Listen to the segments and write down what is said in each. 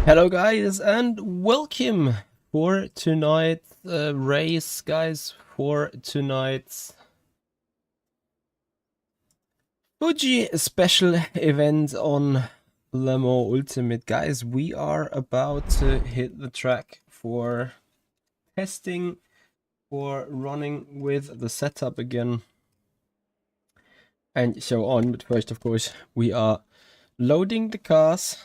Hello guys and welcome for tonight's race, guys, for tonight's Fuji special event on Le Mans Ultimate. Guys, we are about to hit the track for testing, for running with the setup again and so on. But first, of course, we are loading the cars.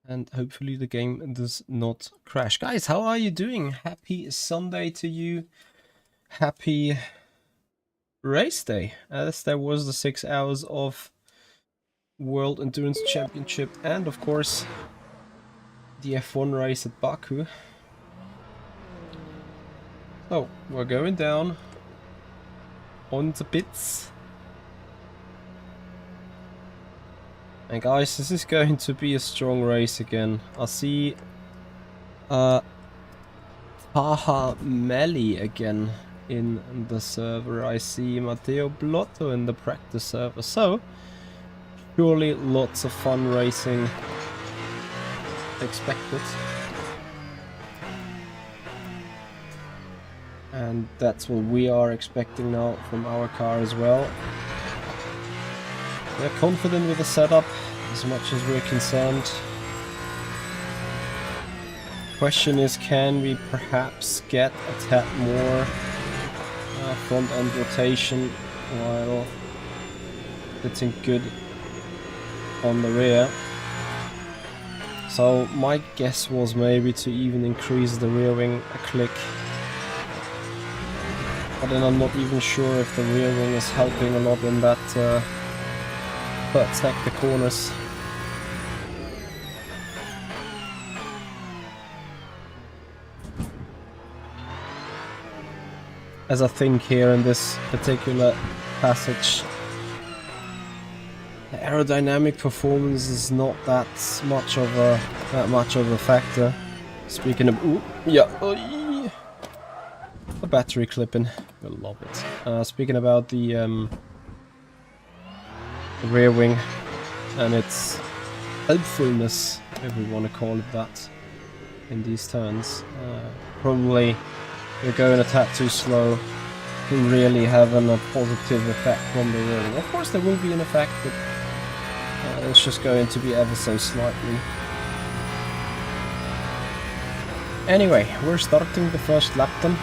And hopefully the game does not crash. Guys, how are you doing? Happy Sunday to you. Happy race day. As there was the 6 hours of World Endurance Championship and of course the F1 race at Baku. So we're going down on the pits. And guys, this is going to be a strong race again. I see Taha Melli again in the server. I see Matteo Blotto in the practice server. So, surely lots of fun racing expected. And that's what we are expecting now from our car as well. We're confident with the setup, as much as we're concerned. Question is, can we perhaps get a tad more front end rotation while sitting good on the rear? So my guess was maybe to even increase the rear wing a click. But then I'm not even sure if the rear wing is helping a lot in that attack the corners. As I think here in this particular passage, the aerodynamic performance is not that much of a factor. Speaking of, the battery clipping, you'll love it. Speaking about the rear wing and its helpfulness, if we want to call it that, in these turns. Probably we're going a tad too slow to really have a positive effect from the rear wing. Of course there will be an effect, but it's just going to be ever so slightly. Anyway, we're starting the first lap then.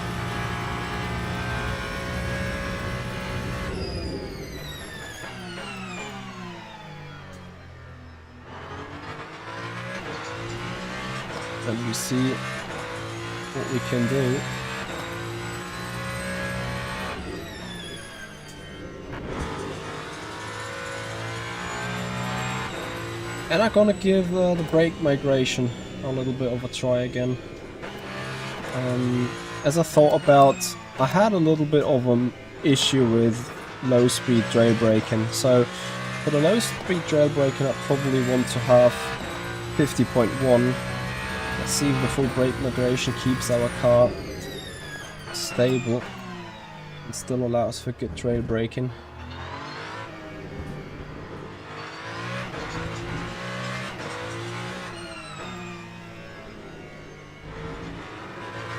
And we see what we can do. And I'm gonna give the brake migration a little bit of a try again. As I thought about, I had a little bit of an issue with low speed trail braking. So for the low speed trail braking, I probably want to have 50.1. Let's see if the full brake migration keeps our car stable and still allows for good trail braking.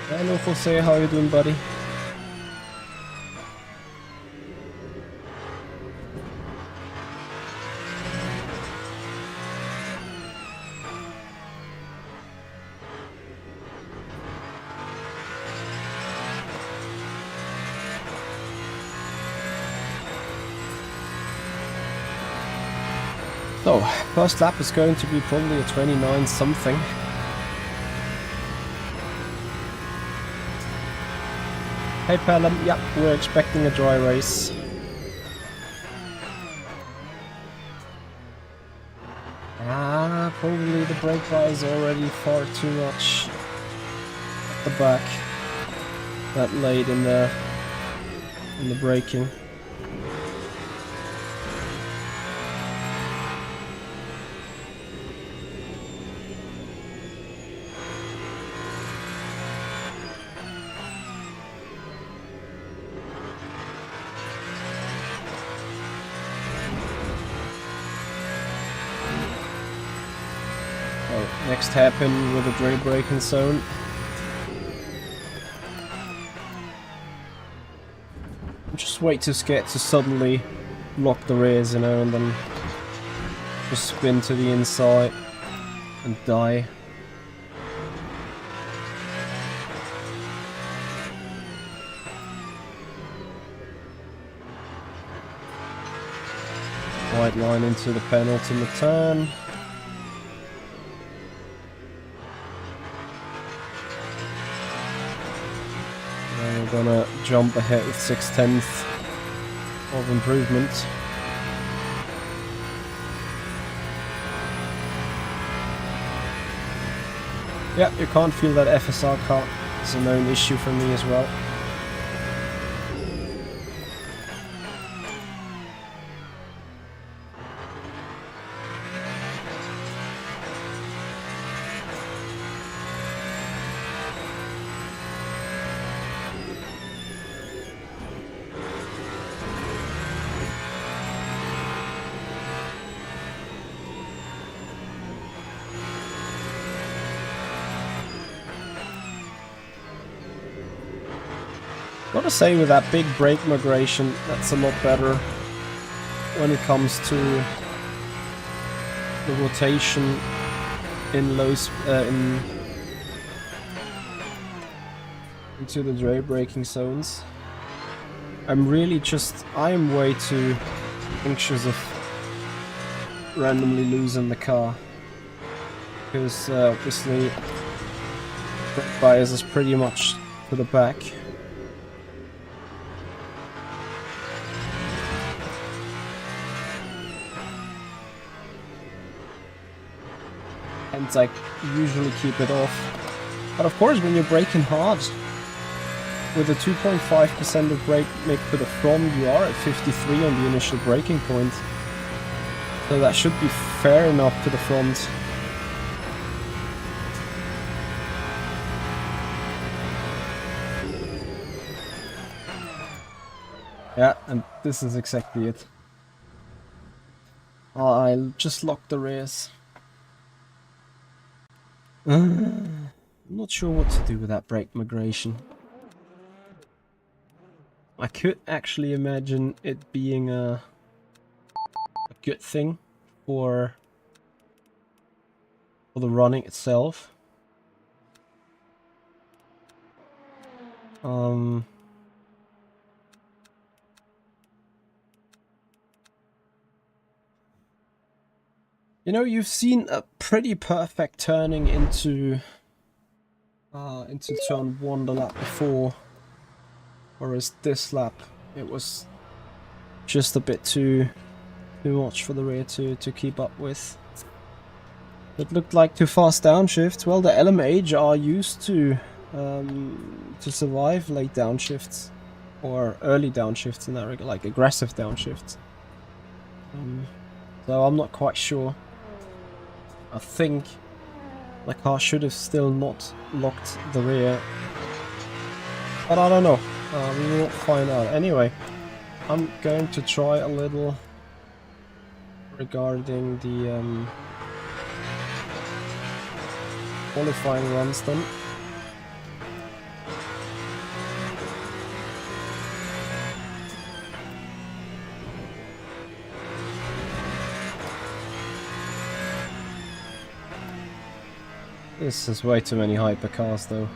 Hello Jose, how are you doing, buddy? So, first lap is going to be probably a 29 something. Hey Pelham, yep, we're expecting a dry race. Probably the brake bar is already far too much at the back. That late in the braking. next hairpin with a dray braking zone. I'm just way too scared to suddenly lock the rears, you know, and then just spin to the inside and die. Wide line into the penultimate turn. And we're gonna jump ahead with 6/10 of improvement. Yeah, you can't feel that FSR car is a known issue for me as well. Gotta say, with that big brake migration, that's a lot better when it comes to the rotation in into the dray braking zones. I am way too anxious of randomly losing the car, because obviously brake bias is pretty much to the back. And I usually keep it off. But of course, when you're braking hard, with a 2.5% of brake make to the front, you are at 53 on the initial braking point. So that should be fair enough to the front. Yeah, and this is exactly it. I'll just lock the rears. I'm not sure what to do with that brake migration. I could actually imagine it being a good thing for the running itself. You know, you've seen a pretty perfect turning into turn 1 the lap before, whereas this lap it was just a bit too much for the rear to keep up with. It looked like too fast downshifts. Well, the LMH are used to survive late downshifts or early downshifts in that regard, like aggressive downshifts. So I'm not quite sure. I think the car should have still not locked the rear, but I don't know. We will find out. Anyway, I'm going to try a little regarding the qualifying runs then. This is way too many hypercars though.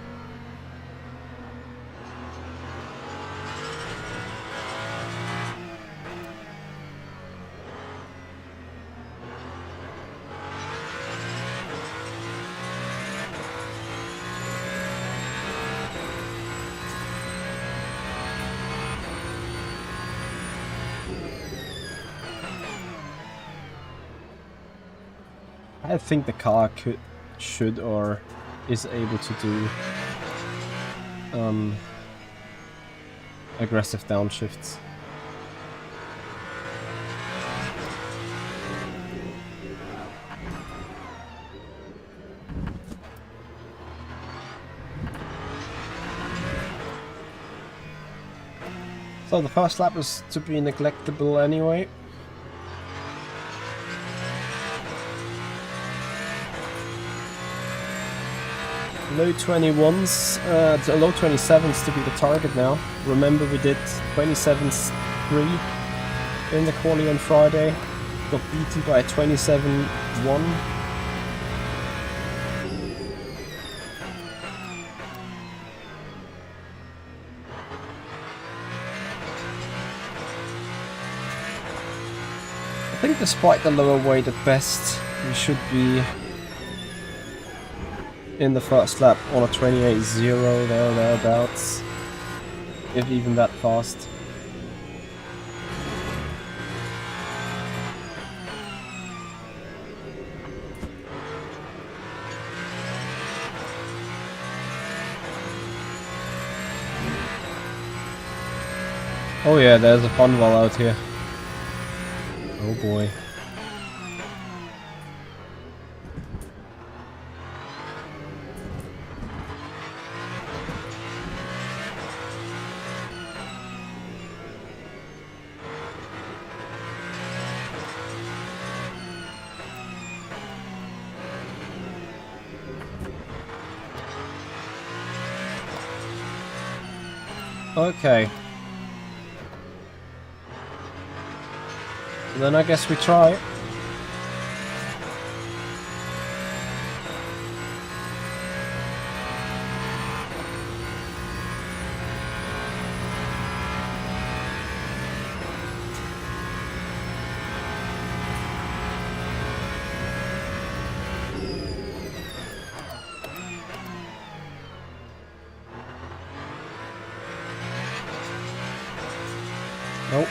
I think the car should or is able to do aggressive downshifts. So the first lap is to be neglectable anyway. Low 21s, low 27s to be the target now. Remember we did 27.3 in the quali on Friday. Got beaten by 27.1. I think despite the lower weight at best, we should be in the first lap on a 28.0 thereabouts, if even that fast. Oh yeah, there's a fun wall out here. Oh boy. Okay. Then I guess we try. Nope.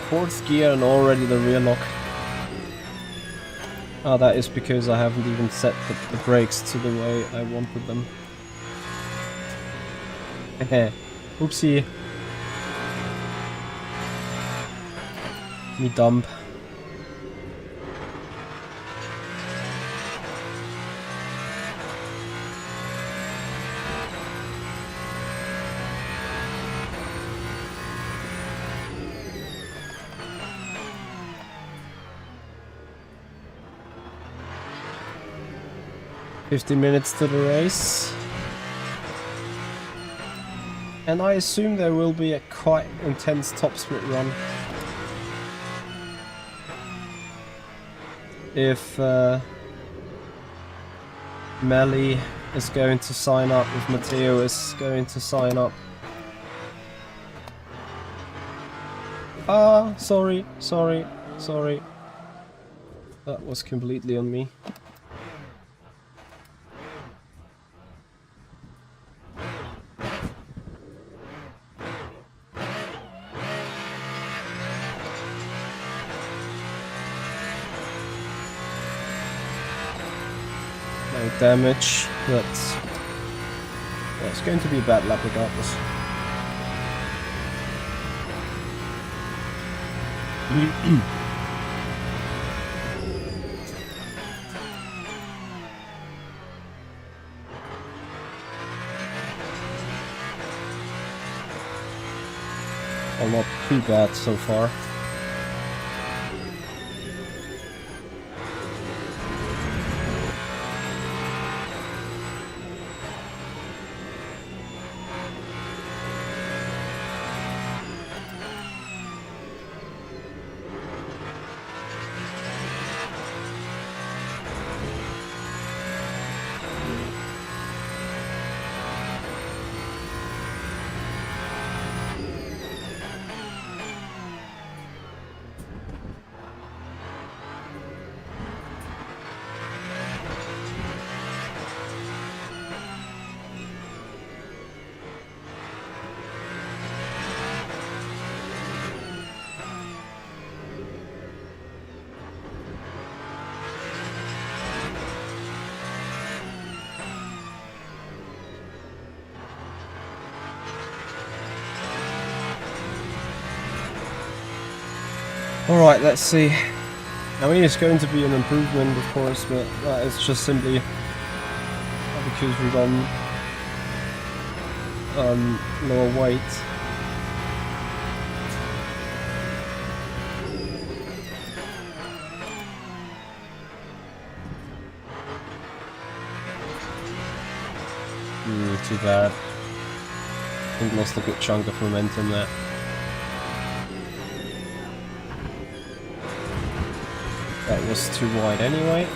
Fourth gear and already the rear lock. Oh, that is because I haven't even set the brakes to the way I wanted them. Heh. Oopsie. Me dump. $50 minutes to the race. And I assume there will be a quite intense top split run. If Melly is going to sign up, if Matteo is going to sign up. Ah, sorry. That was completely on me. No damage, but well, it's going to be a bad lap regardless. Well, not too bad so far. Alright, let's see. I mean, it's going to be an improvement, of course, but that is just simply because we run lower weight. Too bad. I think lost a good chunk of momentum there. That was too wide anyway.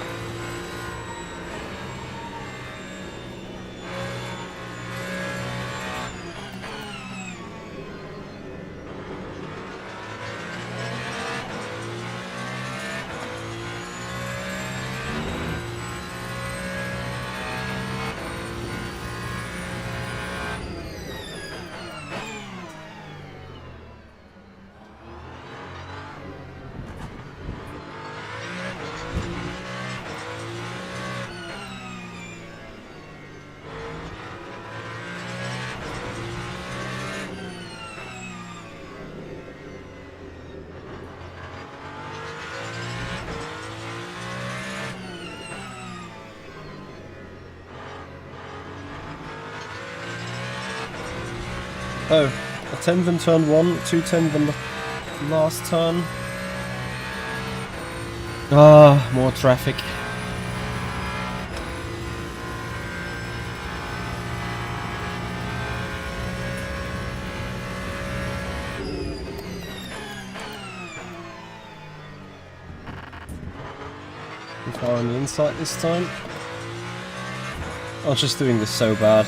Oh, a 10th in turn 1, 2/10 in the last turn. Ah, more traffic. Too far on the inside this time. I was just doing this so bad.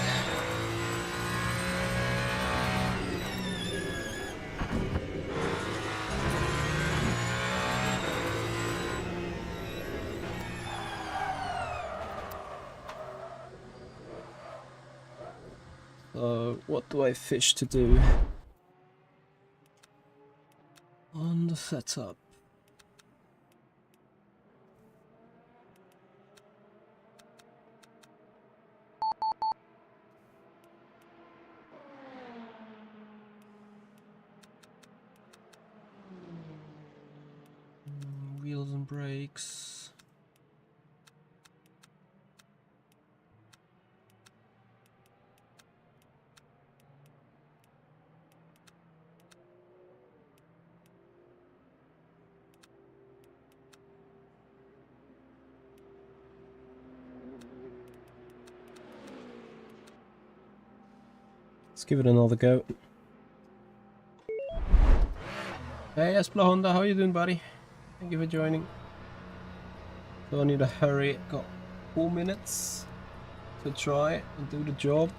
So, what do I fish to do on the setup? Wheels and brakes. Let's give it another go. Hey Espla Honda, how you doing, buddy? Thank you for joining. So I need to hurry. Got 4 minutes to try and do the job.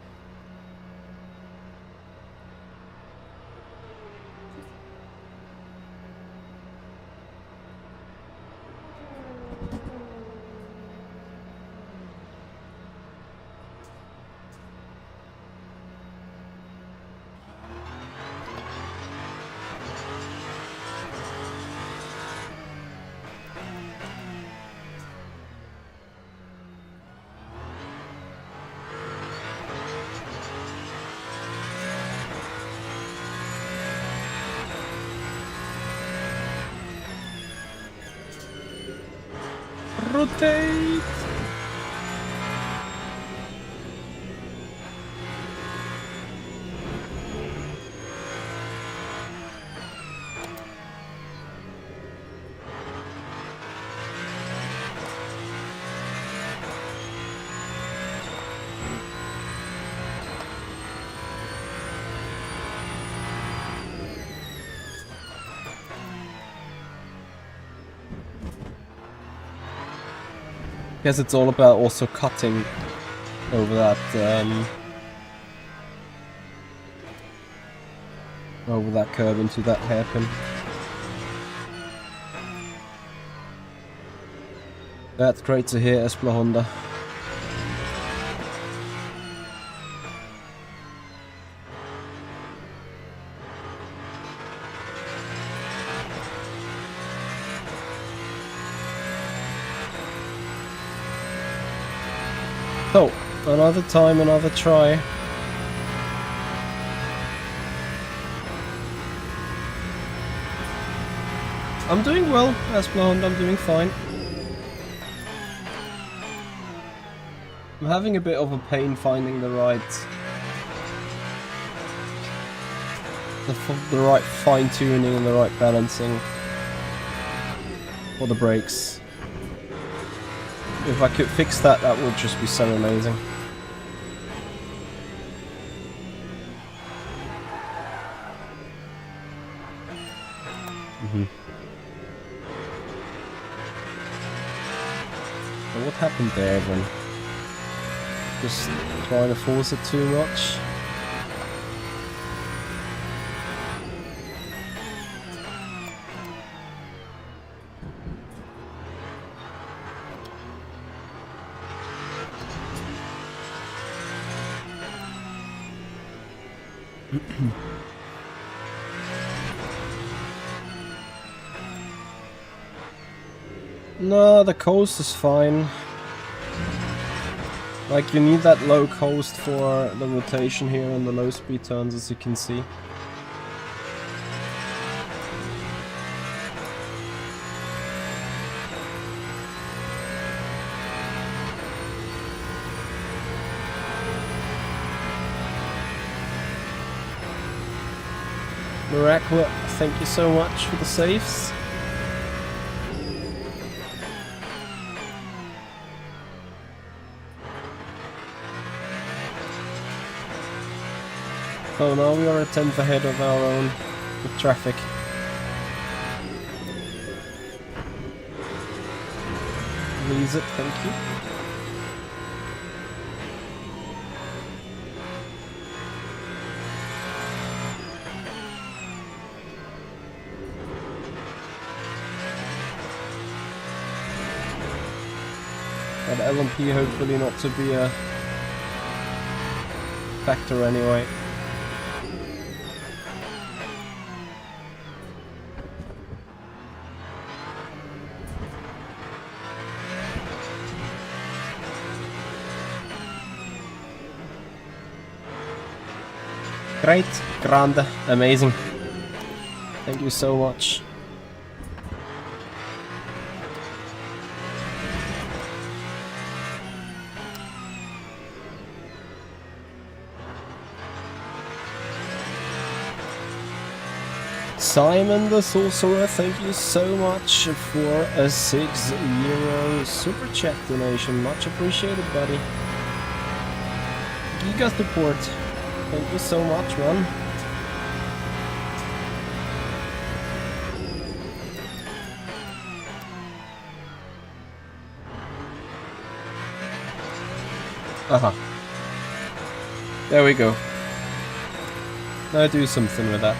Rotate! Guess it's all about also cutting over that curve into that hairpin. That's great to hear, Espla Honda. So, another time, another try. I'm doing well, Asplund, I'm doing fine. I'm having a bit of a pain finding the right fine-tuning and the right balancing for the brakes. If I could fix that, that would just be so amazing. So what happened there then? Just trying to force it too much? No, the coast is fine. Like, you need that low coast for the rotation here on the low speed turns, as you can see. Miracle, thank you so much for the saves. Oh, now we are a 10th ahead of our own with traffic. Release it, thank you. But LMP hopefully not to be a factor anyway. Great, grande, amazing. Thank you so much. Simon the Sorcerer, thank you so much for a €6 super chat donation. Much appreciated, buddy. Giga support. Thank you so much, man. Aha. There we go. Now do something with that.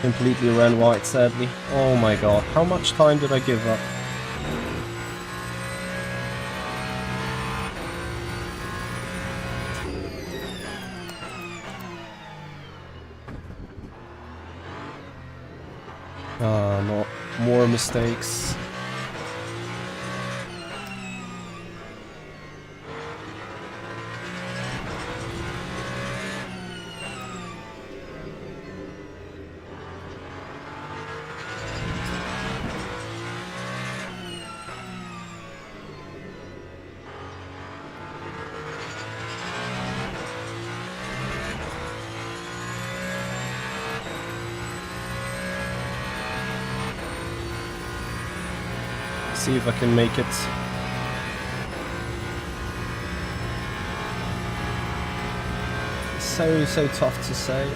Completely ran wide, sadly. Oh my god, how much time did I give up? Ah, no more mistakes. See if I can make it. So tough to say.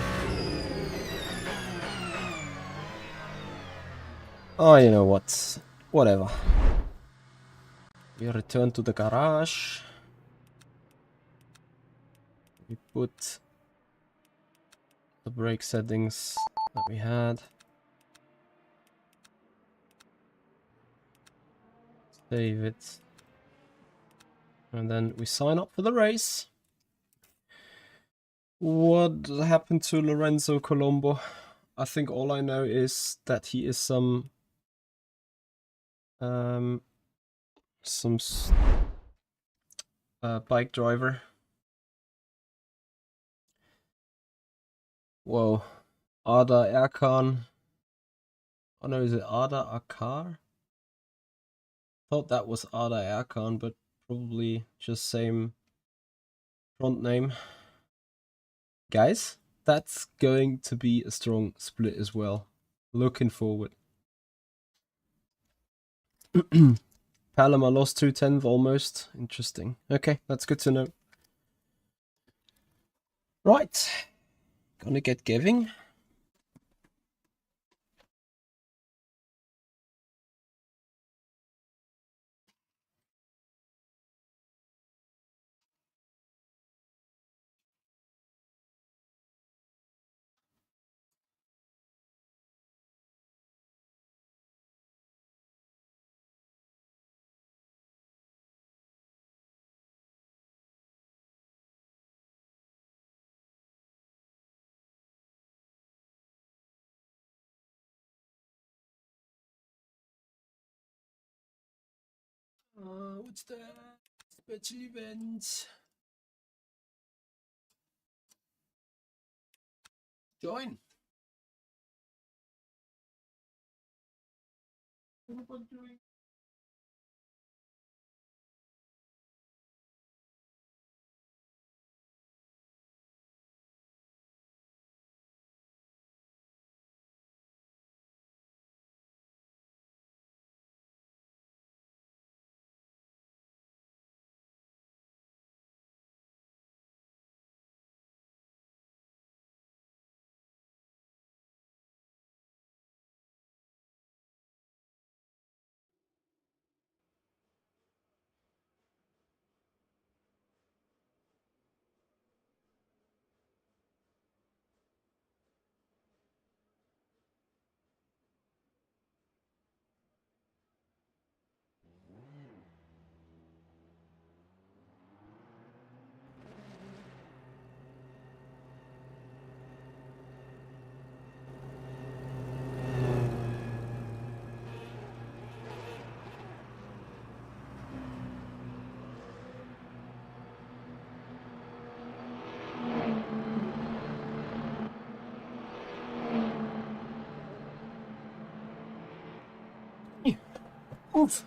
Oh, you know what? Whatever. We return to the garage. We put the brake settings that we had. Save it. And then we sign up for the race. What happened to Lorenzo Colombo? I think all I know is that he is some bike driver. Whoa. Ada Erkan. Oh no, is it Ada Akar? Thought that was Ada Erkan, but probably just same front name. Guys, that's going to be a strong split as well. Looking forward. Paloma lost 2/10 almost. Interesting. Okay, that's good to know. Right. Gonna get giving. What's that? Special events. Join. Oof.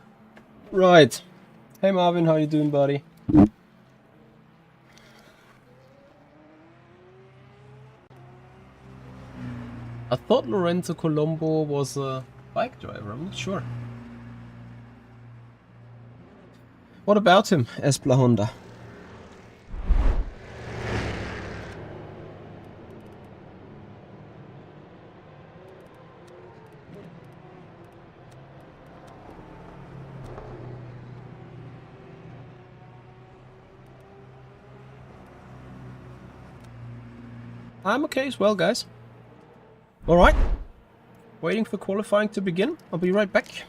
Right. Hey Marvin, how you doing, buddy? I thought Lorenzo Colombo was a bike driver, I'm not sure. What about him, Espla Honda? I'm okay as well, guys. Alright. Waiting for qualifying to begin. I'll be right back.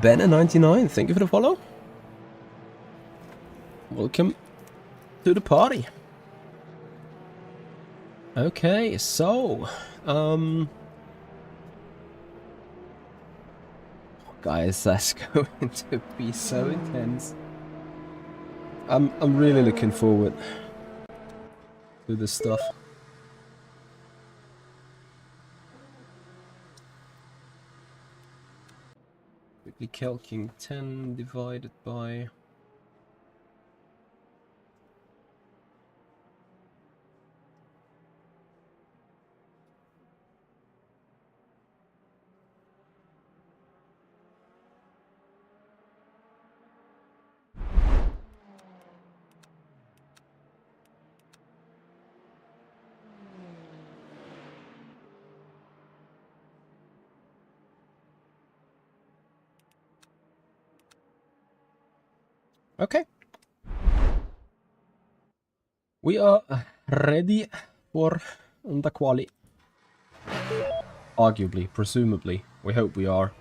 Banner99, thank you for the follow. Welcome to the party. Okay, so guys, that's going to be so intense. I'm really looking forward to this stuff. Quickly calculating 10 divided by Okay. We are ready for the quali. Arguably, presumably. We hope we are.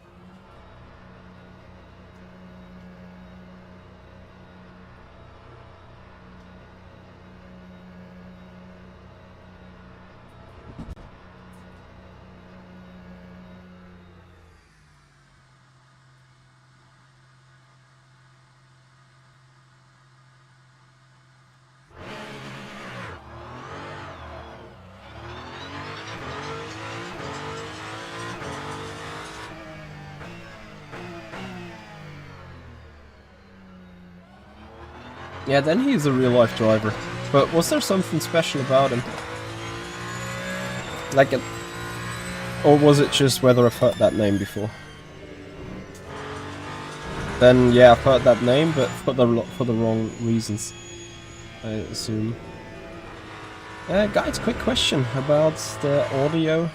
Yeah, then he's a real-life driver. But was there something special about him? Like a... Or was it just whether I've heard that name before? Then, yeah, I've heard that name, but for the wrong reasons, I assume. Guys, quick question about the audio.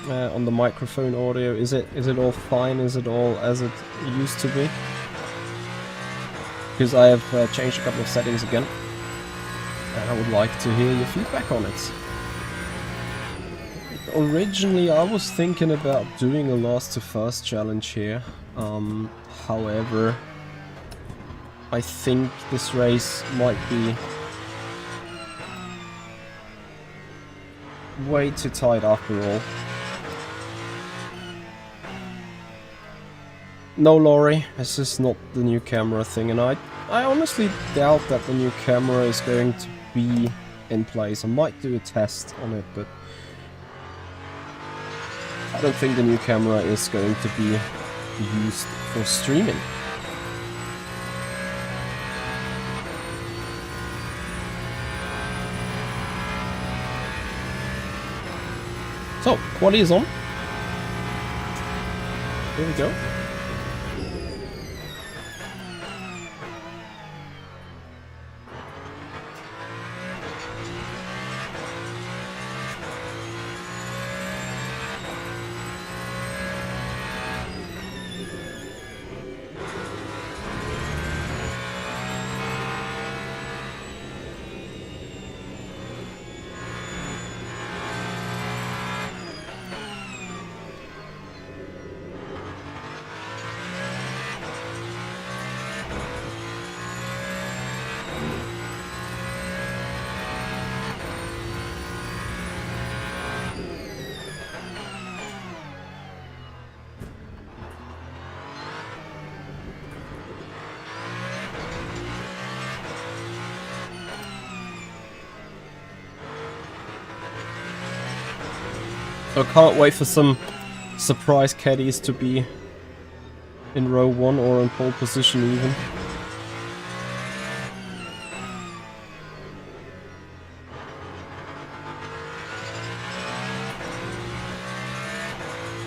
On the microphone audio, is it all fine? Is it all as it used to be? Because I have changed a couple of settings again, and I would like to hear your feedback on it. Originally, I was thinking about doing a last to first challenge here. However, I think this race might be way too tight after all. No, Laurie, this is not the new camera thing, and I honestly doubt that the new camera is going to be in place. I might do a test on it, but I don't think the new camera is going to be used for streaming. So, quali is on. Here we go. I can't wait for some surprise caddies to be in row 1 or in pole position even.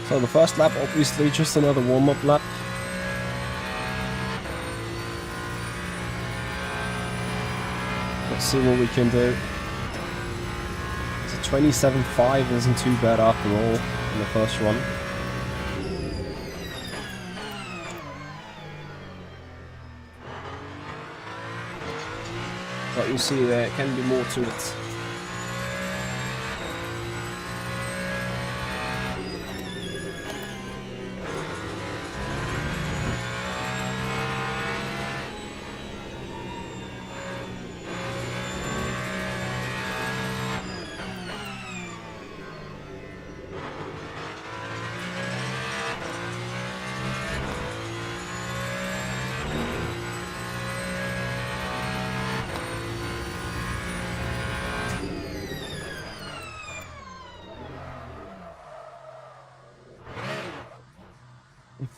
So the first lap, obviously just another warm-up lap. Let's see what we can do. 27.5 isn't too bad after all in the first run. But you see there can be more to it.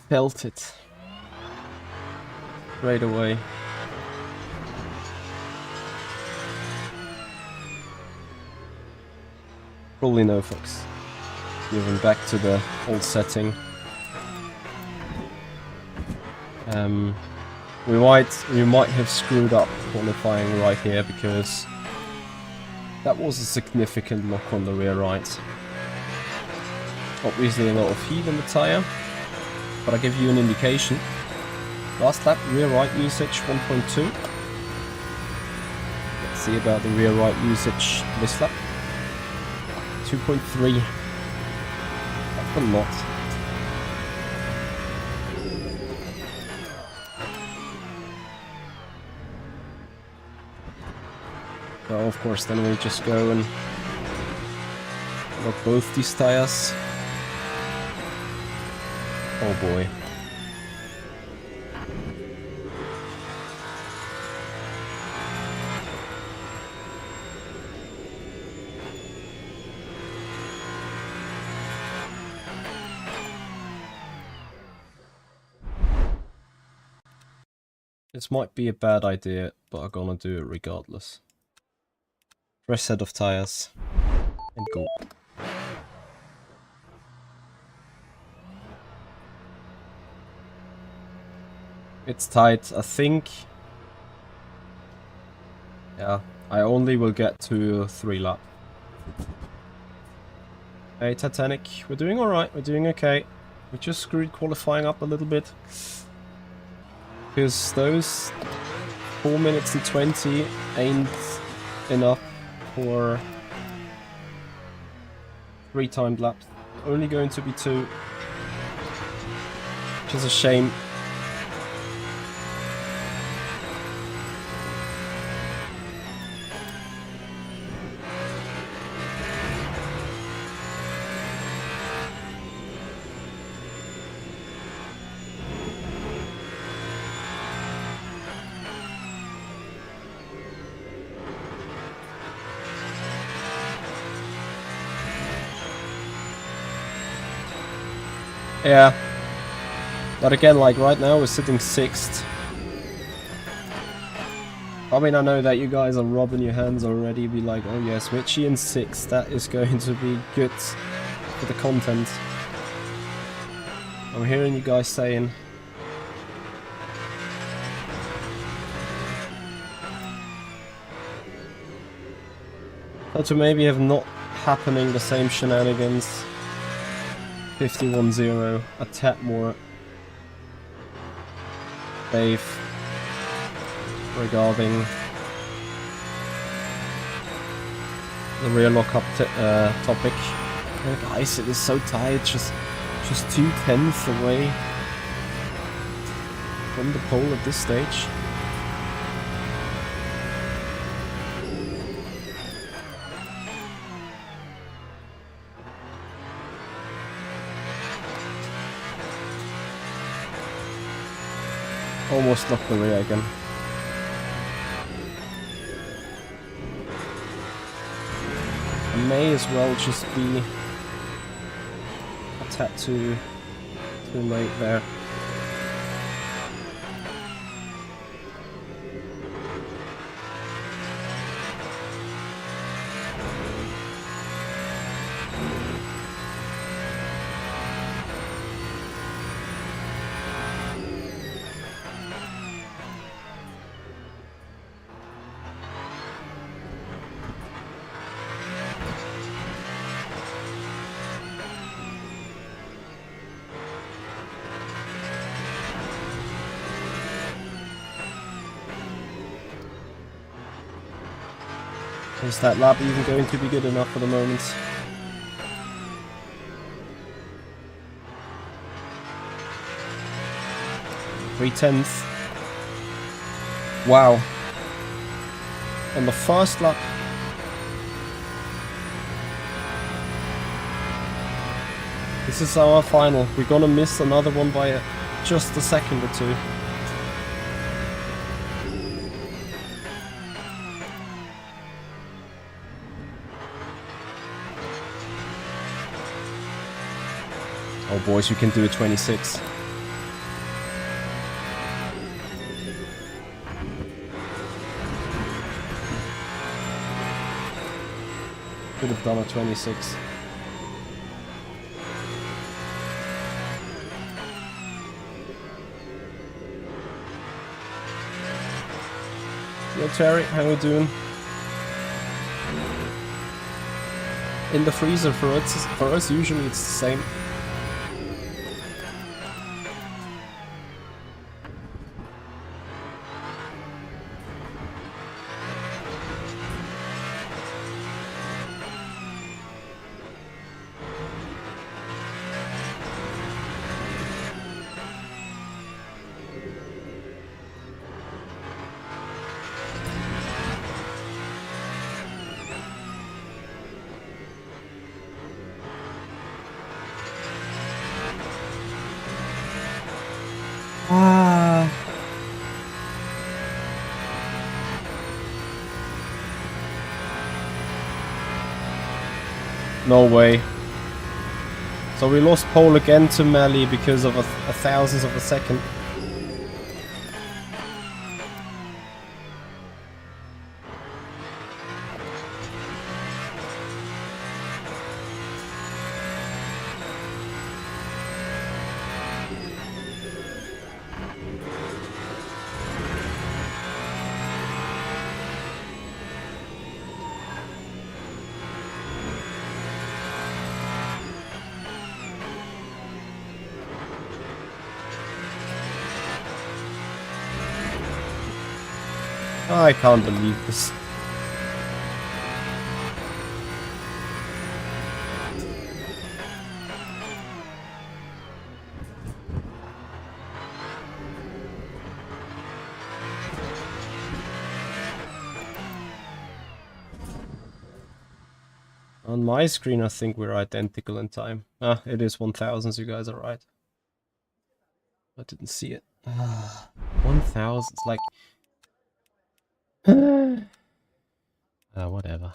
Felt it right away. Probably no, folks. Moving back to the old setting. We might have screwed up qualifying right here because that was a significant lock on the rear right. Obviously a lot of heat on the tire, but I'll give you an indication. Last lap, rear right usage 1.2. Let's see about the rear right usage this lap. 2.3. That's a lot. So of course then we just go and lock both these tires. Oh boy. This might be a bad idea, but I'm gonna do it regardless. Fresh set of tires and go. It's tight, I think. Yeah, I only will get to 3 lap. Hey Titanic, we're doing alright, we're doing okay. We just screwed qualifying up a little bit. Because those 4 minutes and 20 ain't enough for 3 timed laps. Only going to be 2. Which is a shame. Yeah, but again, like right now we're sitting 6th. I mean, I know that you guys are rubbing your hands already, be like, oh yes, Richie in 6th, that is going to be good for the content. I'm hearing you guys saying. So to maybe have not happening the same shenanigans. 51-0, a tad more safe regarding the rear lockup topic. Oh, guys, it is so tight, just 2/10 away from the pole at this stage. Almost locked the rear again. I may as well just be a tad too late there. Is that lap even going to be good enough for the moment? .3/10. Wow. On the first lap. This is our final. We're gonna miss another one by just a second or 2. Oh boys, you can do a 26. Could have done a 26. Yo Terry, how you doing? In the freezer for us usually it's the same. Ah. No way. So we lost pole again to Mali because of a thousandth of a second. I can't believe this. On my screen, I think we're identical in time. Ah, it is 1000, you guys are right. I didn't see it. 1000, it's like... whatever.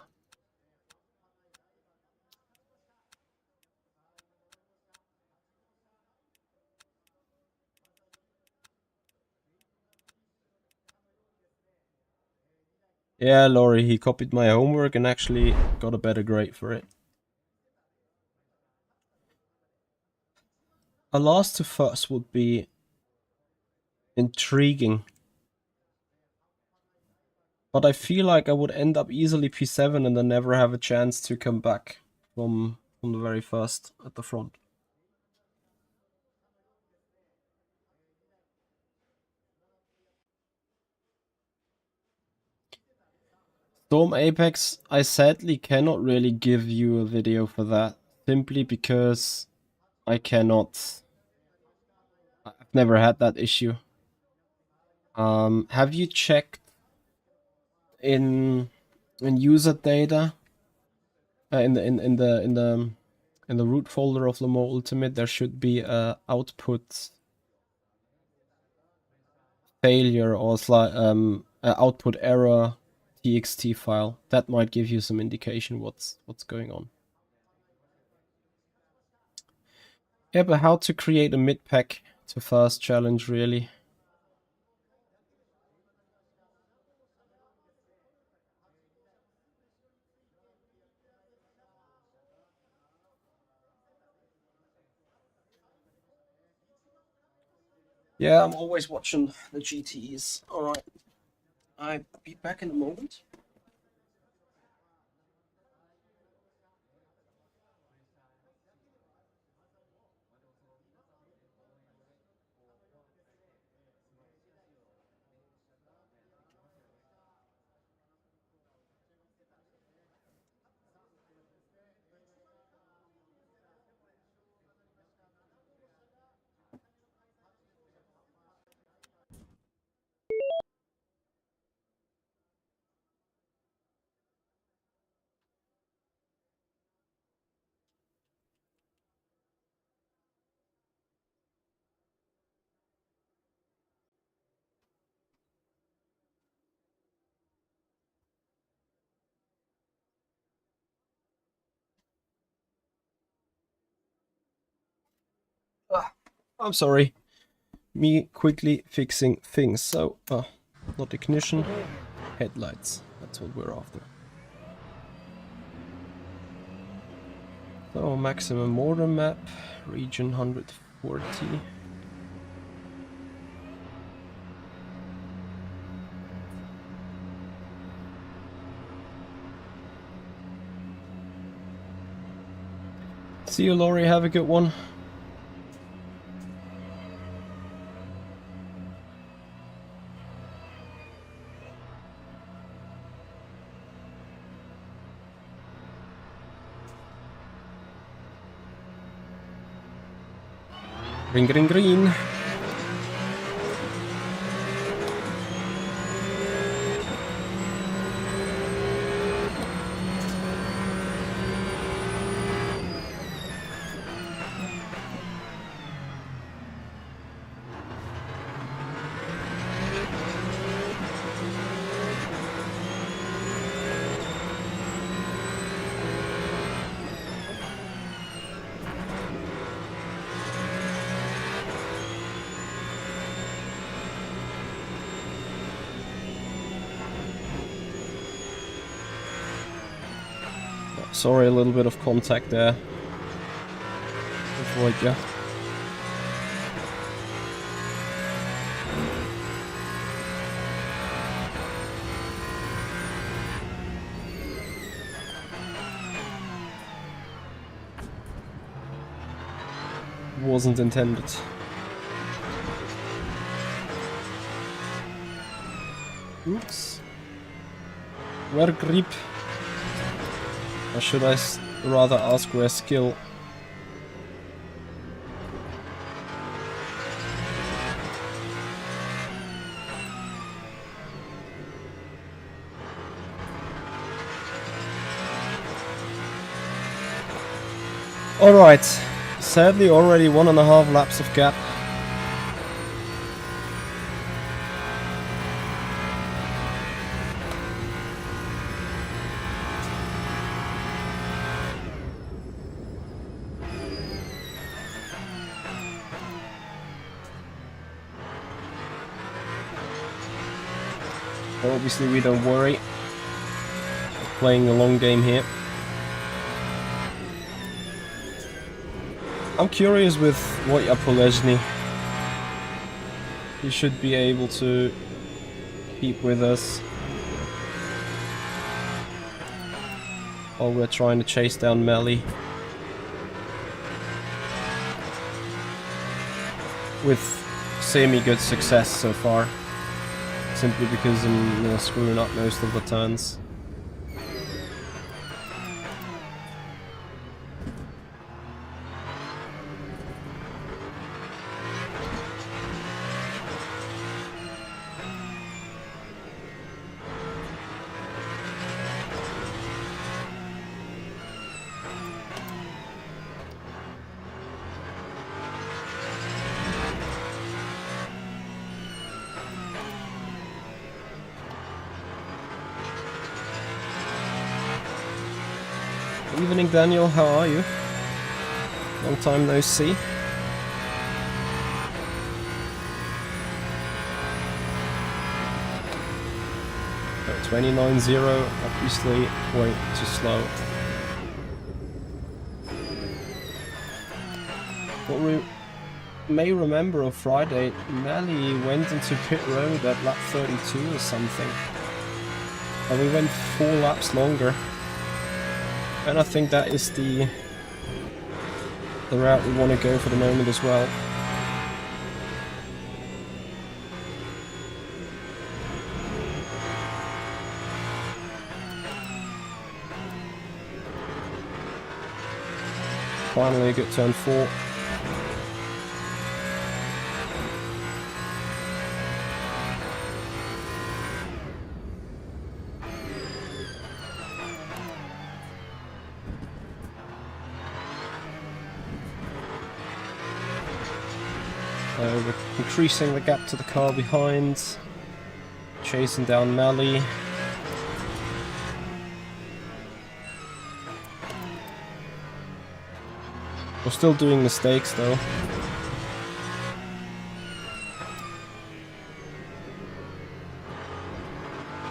Yeah, Laurie, he copied my homework and actually got a better grade for it. A last to first would be intriguing. But I feel like I would end up easily P7 and then never have a chance to come back from the very first at the front. Storm Apex, I sadly cannot really give you a video for that, simply because I cannot. I've never had that issue. Have you checked in user data in the root folder of Lamo Ultimate? There should be a output failure or output error txt file. That might give you some indication what's going on. Yeah, but how to create a mid pack to first challenge, really? Yeah, I'm always watching the GTEs. Alright. I'll be back in a moment. I'm sorry. Me quickly fixing things. So, not ignition, headlights. That's what we're after. So, maximum motor map, region 140. See you, Laurie. Have a good one. Green, green, green. Sorry, a little bit of contact there. Avoid ya. Wasn't intended. Oops. Where grip? Or should I rather ask where skill? Alright, sadly already 1.5 laps of gap. Obviously we don't worry. We're playing the long game here. I'm curious with Wojciech Poleżny. He should be able to keep with us while we're trying to chase down Melly with semi-good success so far, simply because I'm screwing up most of the turns. Evening, Daniel, how are you? Long time no see. Oh, 29.0, obviously way too slow. What we may remember of Friday, Melly went into pit road at lap 32 or something. And we went 4 laps longer. And I think that is the route we want to go for the moment as well. Finally a good turn 4. We're increasing the gap to the car behind, chasing down Melly. We're still doing mistakes though.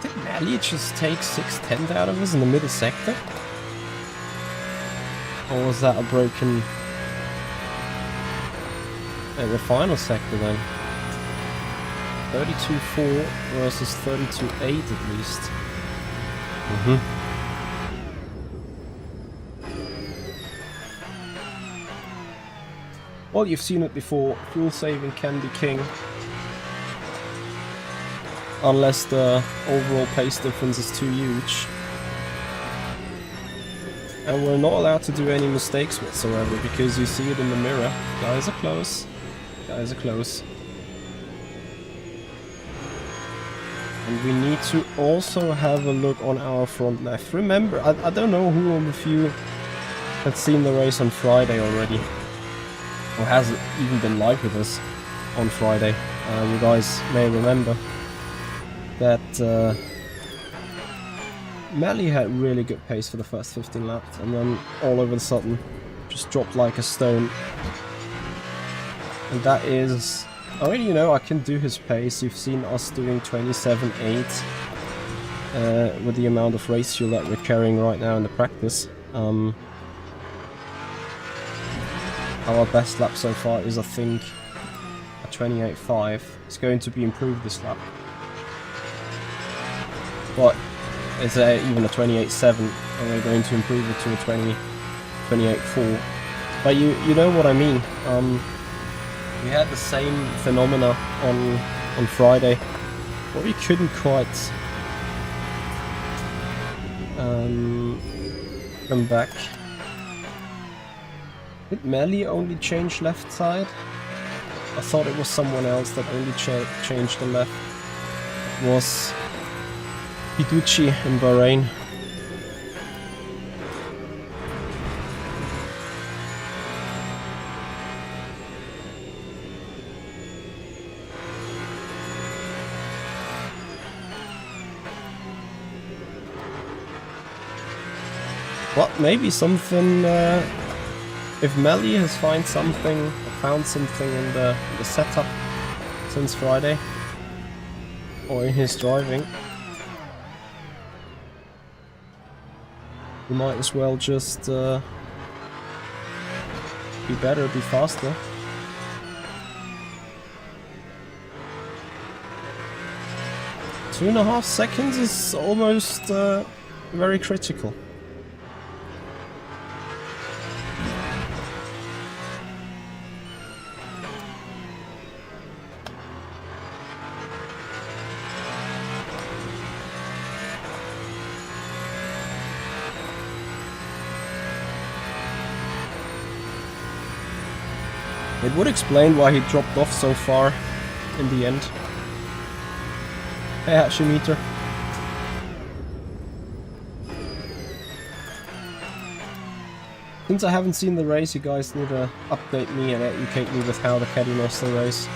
Did Melly just take 6/10 out of us in the middle sector? Or was that a broken... the final sector then? 32.4 versus 32.8 at least. Well, you've seen it before. Fuel saving can be king. Unless the overall pace difference is too huge. And we're not allowed to do any mistakes whatsoever because you see it in the mirror. Guys are close. Guys are close. And we need to also have a look on our front left. Remember, I don't know who of you had seen the race on Friday already. Or has even been live with us on Friday. You guys may remember that Melly had really good pace for the first 15 laps. And then all of a sudden just dropped like a stone. And that is... I mean, you know, I can do his pace. You've seen us doing 27.8 with the amount of race fuel that we're carrying right now in the practice. Our best lap so far is, I think, a 28.5. It's going to be improved this lap. But it's even a 28.7, and we're going to improve it to a 28.4. But you know what I mean. We had the same phenomena on Friday, but we couldn't quite come back. Did Melly only change left side? I thought it was someone else that only changed the left. It was Fuji in Bahrain. Well, maybe something, if Melly has found something in the setup since Friday, or in his driving, we might as well just be better, be faster. – 2.5 seconds is almost very critical. It would explain why he dropped off so far in the end. Hey Hashimeter. Since I haven't seen the race, you guys need to update me and educate me with how the caddy lost the race.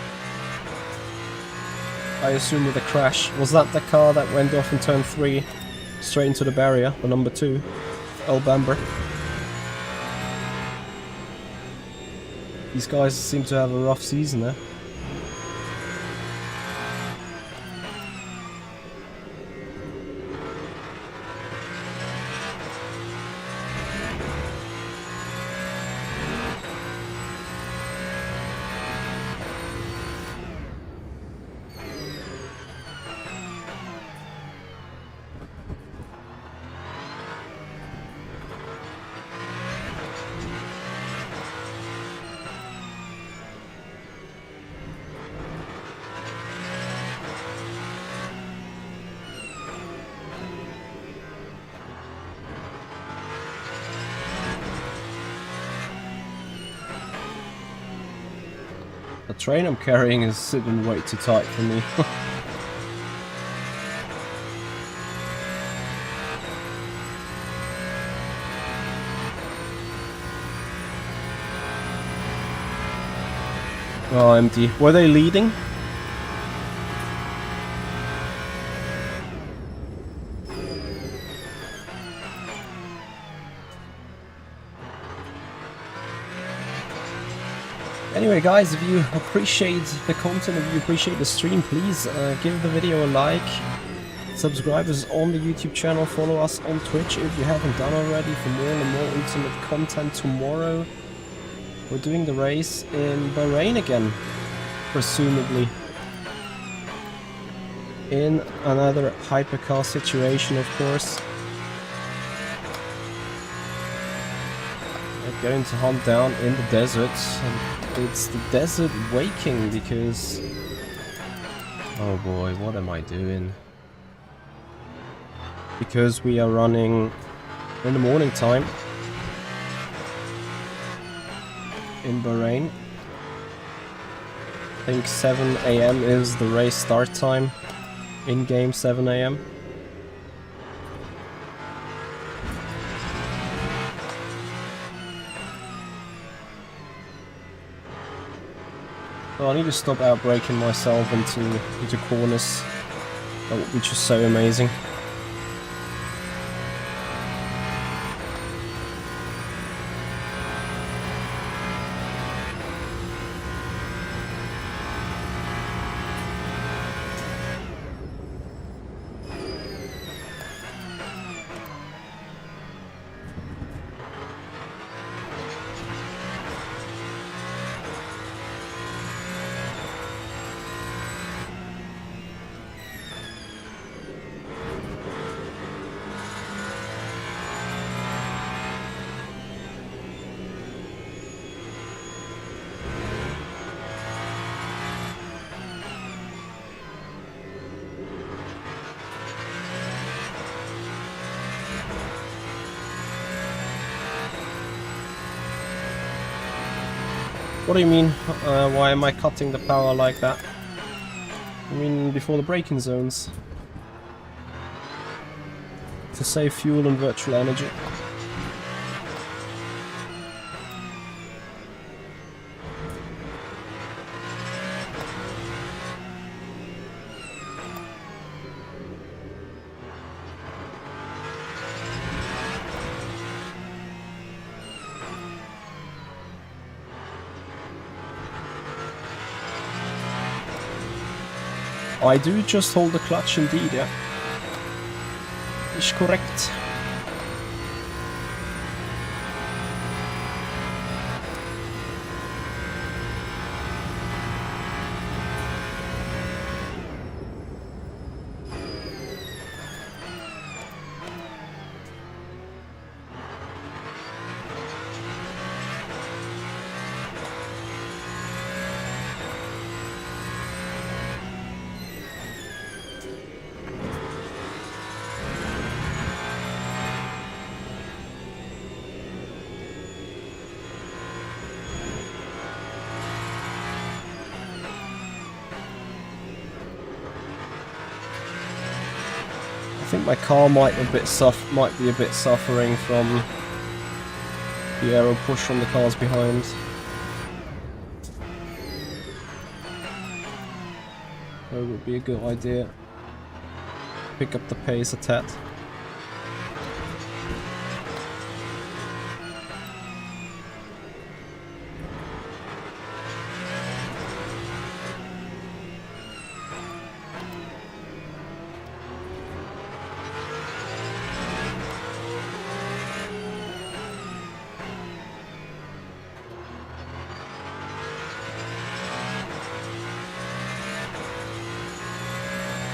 I assume with a crash. Was that the car that went off in turn 3 straight into the barrier, the number 2, El Bamber? These guys seem to have a rough season there. The train I'm carrying is sitting way too tight for me. Oh, empty. Were they leading? Anyway guys, if you appreciate the content, if you appreciate the stream, please give the video a like, subscribe us on the YouTube channel, follow us on Twitch if you haven't done already for more and more ultimate content. Tomorrow we're doing the race in Bahrain again, presumably. In another hypercar situation, of course. We're going to hunt down in the desert. It's the desert waking because... oh boy, what am I doing? Because we are running in the morning time in Bahrain. I think 7 AM is the race start time. In-game 7 AM. So I need to stop outbraking myself into corners. That would be just so amazing. What do you mean? Why am I cutting the power like that? I mean, before the braking zones. To save fuel and virtual energy. I do just hold the clutch indeed, yeah. Is correct. I think my car might be a bit suffering from the aero push from the cars behind. So it would be a good idea. Pick up the pace a tad.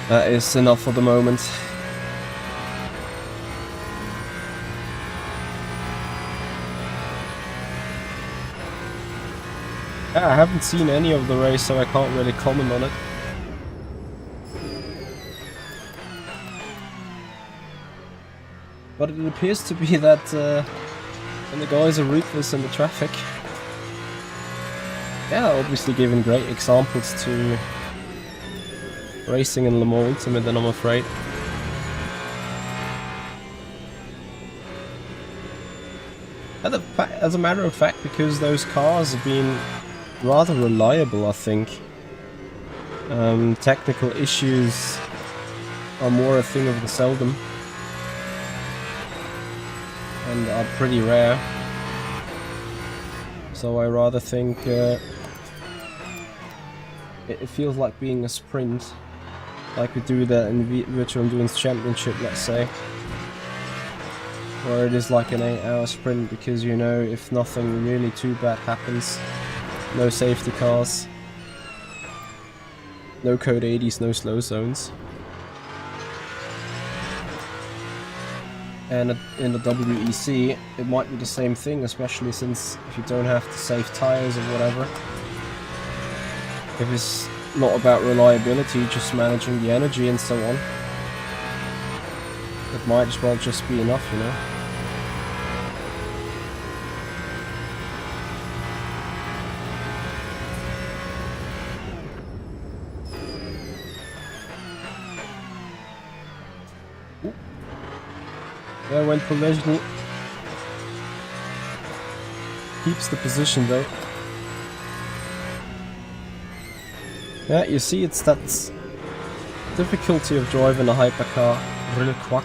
That is enough for the moment. Yeah, I haven't seen any of the race, so I can't really comment on it. But it appears to be that when the guys are ruthless in the traffic. Yeah, obviously giving great examples to racing in Le Mans Ultimate, then I'm afraid. As a matter of fact, because those cars have been rather reliable, I think. Technical issues are more a thing of the seldom. And are pretty rare. So I rather think it feels like being a sprint. Like we do that in Virtual Endurance Championship, let's say. Or it is like an 8-hour sprint, because you know, if nothing really too bad happens, no safety cars, no code 80s, no slow zones. And in the WEC, it might be the same thing, especially since if you don't have to save tires or whatever. If it's not about reliability, just managing the energy and so on, it might as well just be enough, you know. There went Polezny. Keeps the position though. Yeah, you see, it's that difficulty of driving a hypercar real quick.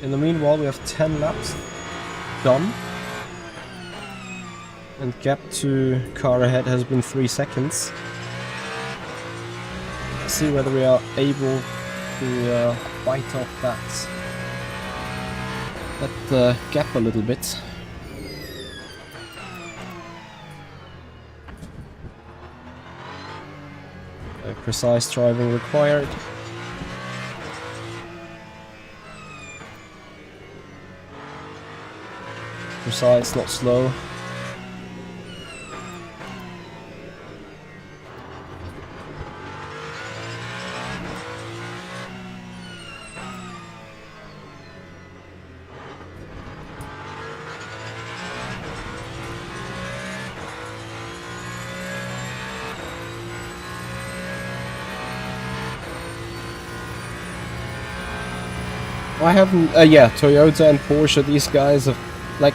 In the meanwhile, we have 10 laps done. And gap to car ahead has been 3 seconds. Let's see whether we are able to bite off that gap a little bit. Precise driving required. Precise, not slow. I haven't, yeah, Toyota and Porsche, these guys have, like,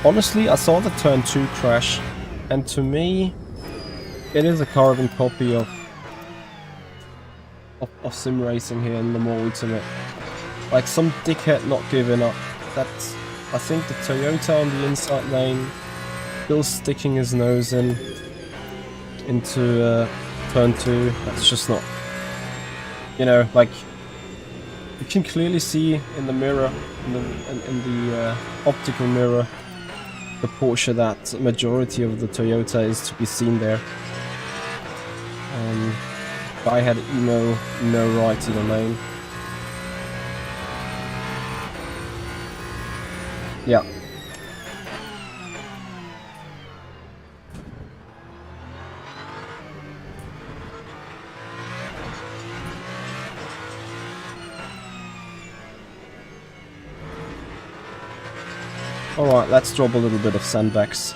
honestly, I saw the turn 2 crash, and to me, it is a carbon copy of Simracing here in the more ultimate. Like, some dickhead not giving up. That's, I think the Toyota on the inside lane, still sticking his nose into turn 2, that's just not, you know, like, you can clearly see in the mirror, in the optical mirror, the Porsche, that majority of the Toyota is to be seen there. Guy had no right to the lane. Yeah. Alright, let's drop a little bit of sandbags.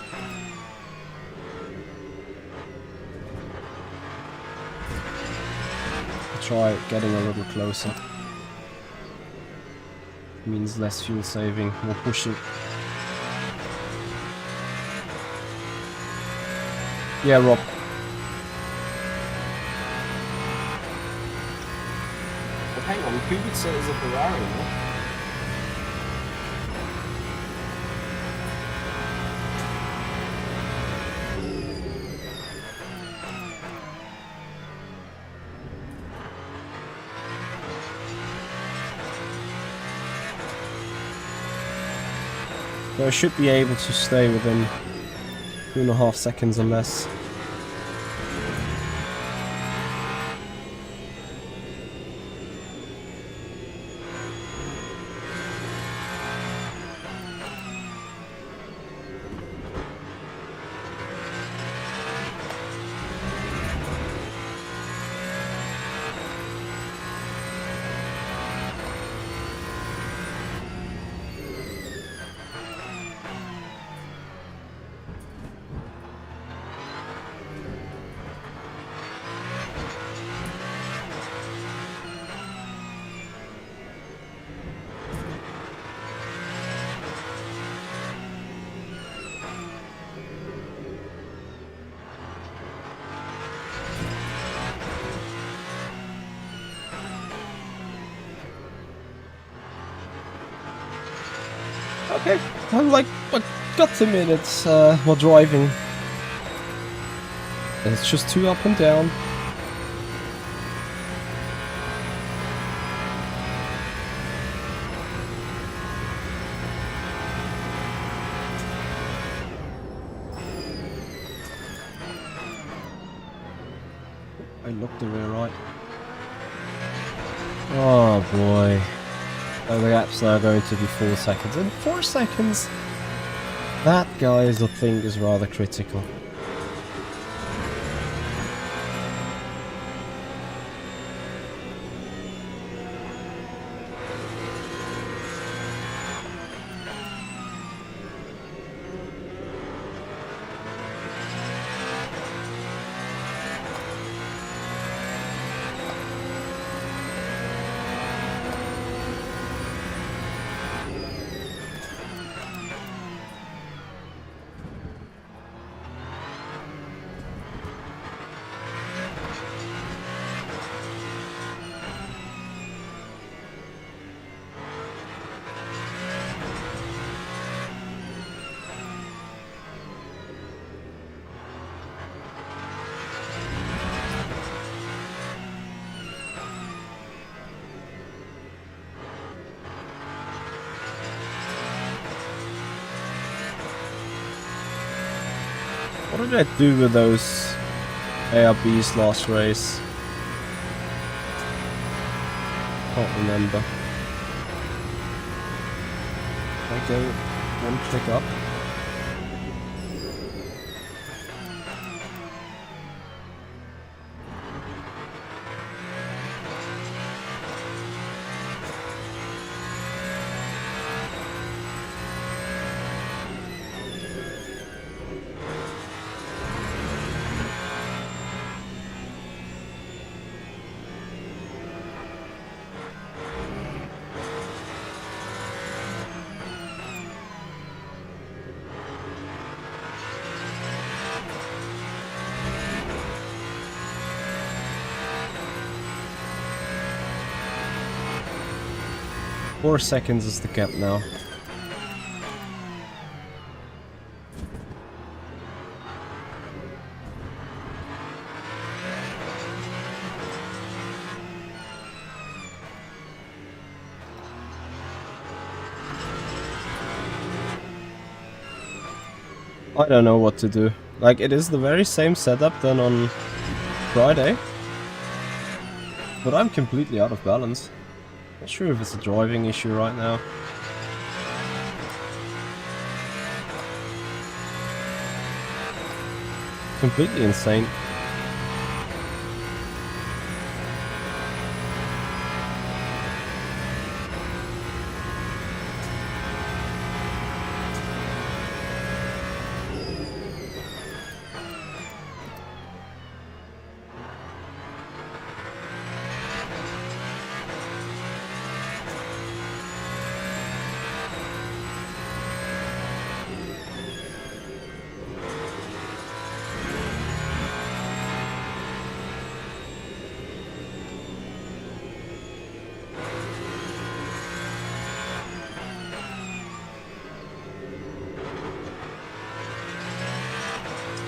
Try getting a little closer. Means less fuel saving, more pushing. Yeah, Rob. But hang on, Kubica is a Ferrari, no? So I should be able to stay within 2.5 seconds or less. Okay, I'm like, what, got 2 minutes while driving. And it's just 2 up and down. I looked the rear right. Oh boy. Oh, the gap's now going to be 4 seconds. In 4 seconds, that, guys, I think is rather critical. What did I do with those ARBs last race? Can't remember. I go 1 click up. 4 seconds is the gap now. I don't know what to do. Like, it is the very same setup than on Friday. But I'm completely out of balance. Not sure if it's a driving issue right now. Completely insane.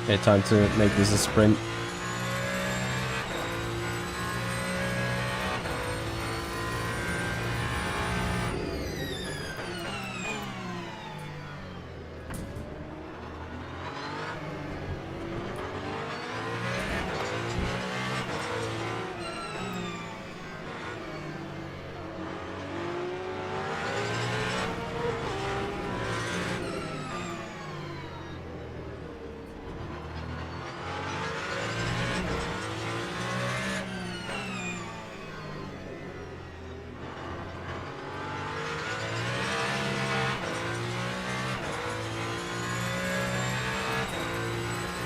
Okay, time to make this a sprint.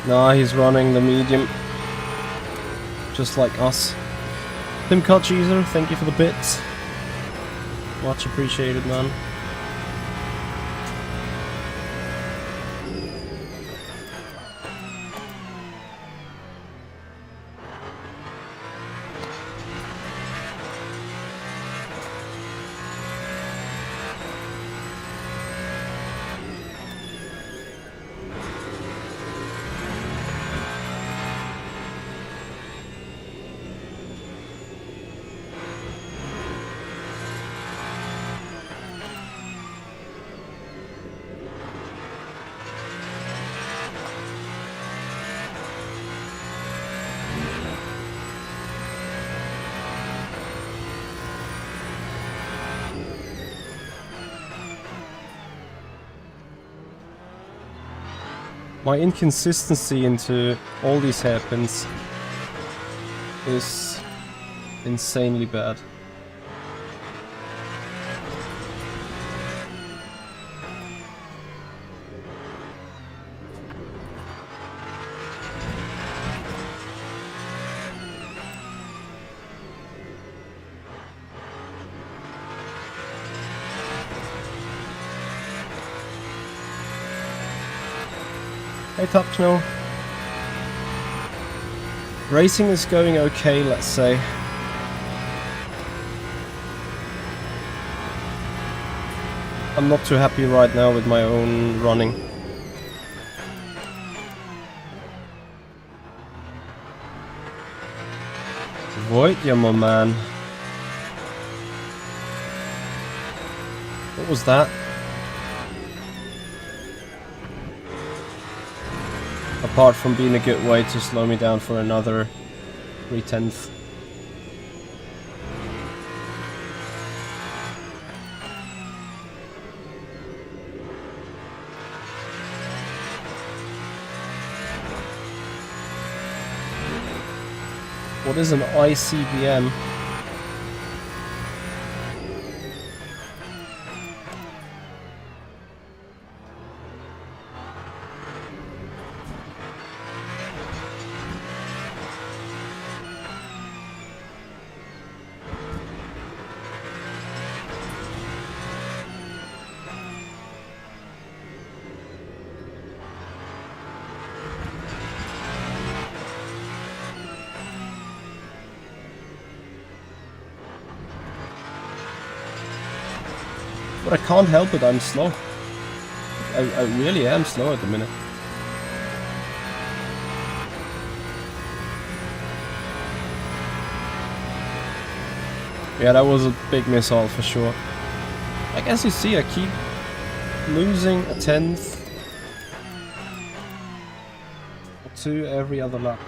Nah, he's running the medium. Just like us. Tim Cutcheeser, thank you for the bits. Much appreciated, man. My inconsistency into all these hairpins is insanely bad. Hey Top Snow. Racing is going okay, let's say. I'm not too happy right now with my own running. Void, yeah, my man. What was that? Apart from being a good way to slow me down for another 3/10. What is an ICBM? But I can't help it, I'm slow. I really am slow at the minute. Yeah, that was a big missile for sure. Like, as you see, I keep losing a tenth or two every other lap.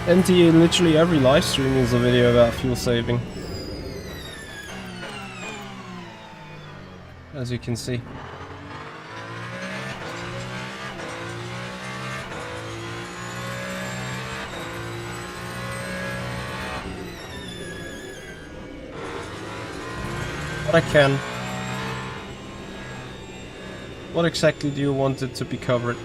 NT, literally every live stream is a video about fuel saving. As you can see. But I can. What exactly do you want it to be covered?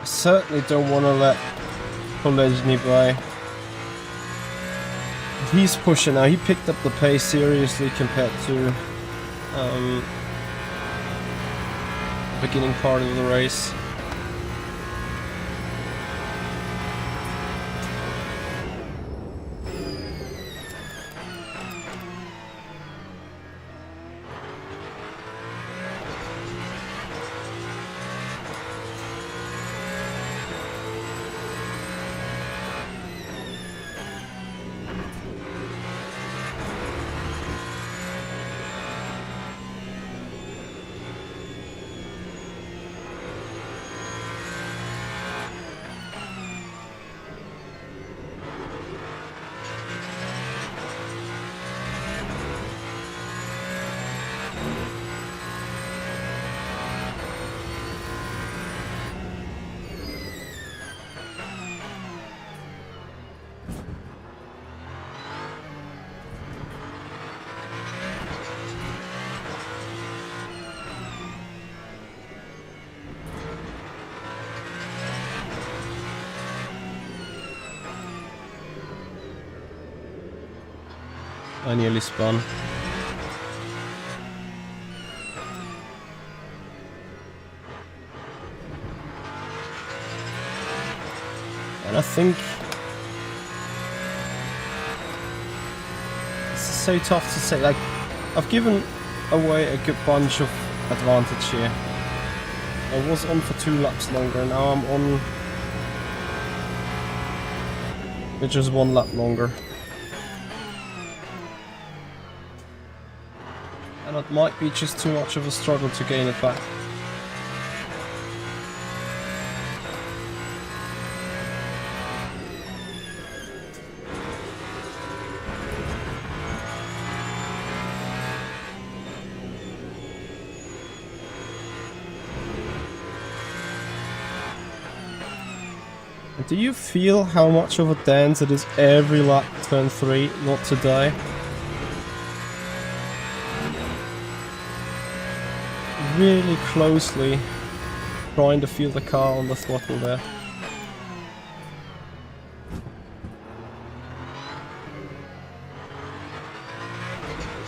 I certainly don't want to let Polezny by. He's pushing now. He picked up the pace seriously compared to the beginning part of the race. I nearly spun. And I think it's so tough to say. Like, I've given away a good bunch of advantage here. I was on for 2 laps longer, now I'm on with just 1 lap longer. And it might be just too much of a struggle to gain it back. Do you feel how much of a dance it is every lap turn 3 not to die? Really closely trying to feel the car on the throttle there.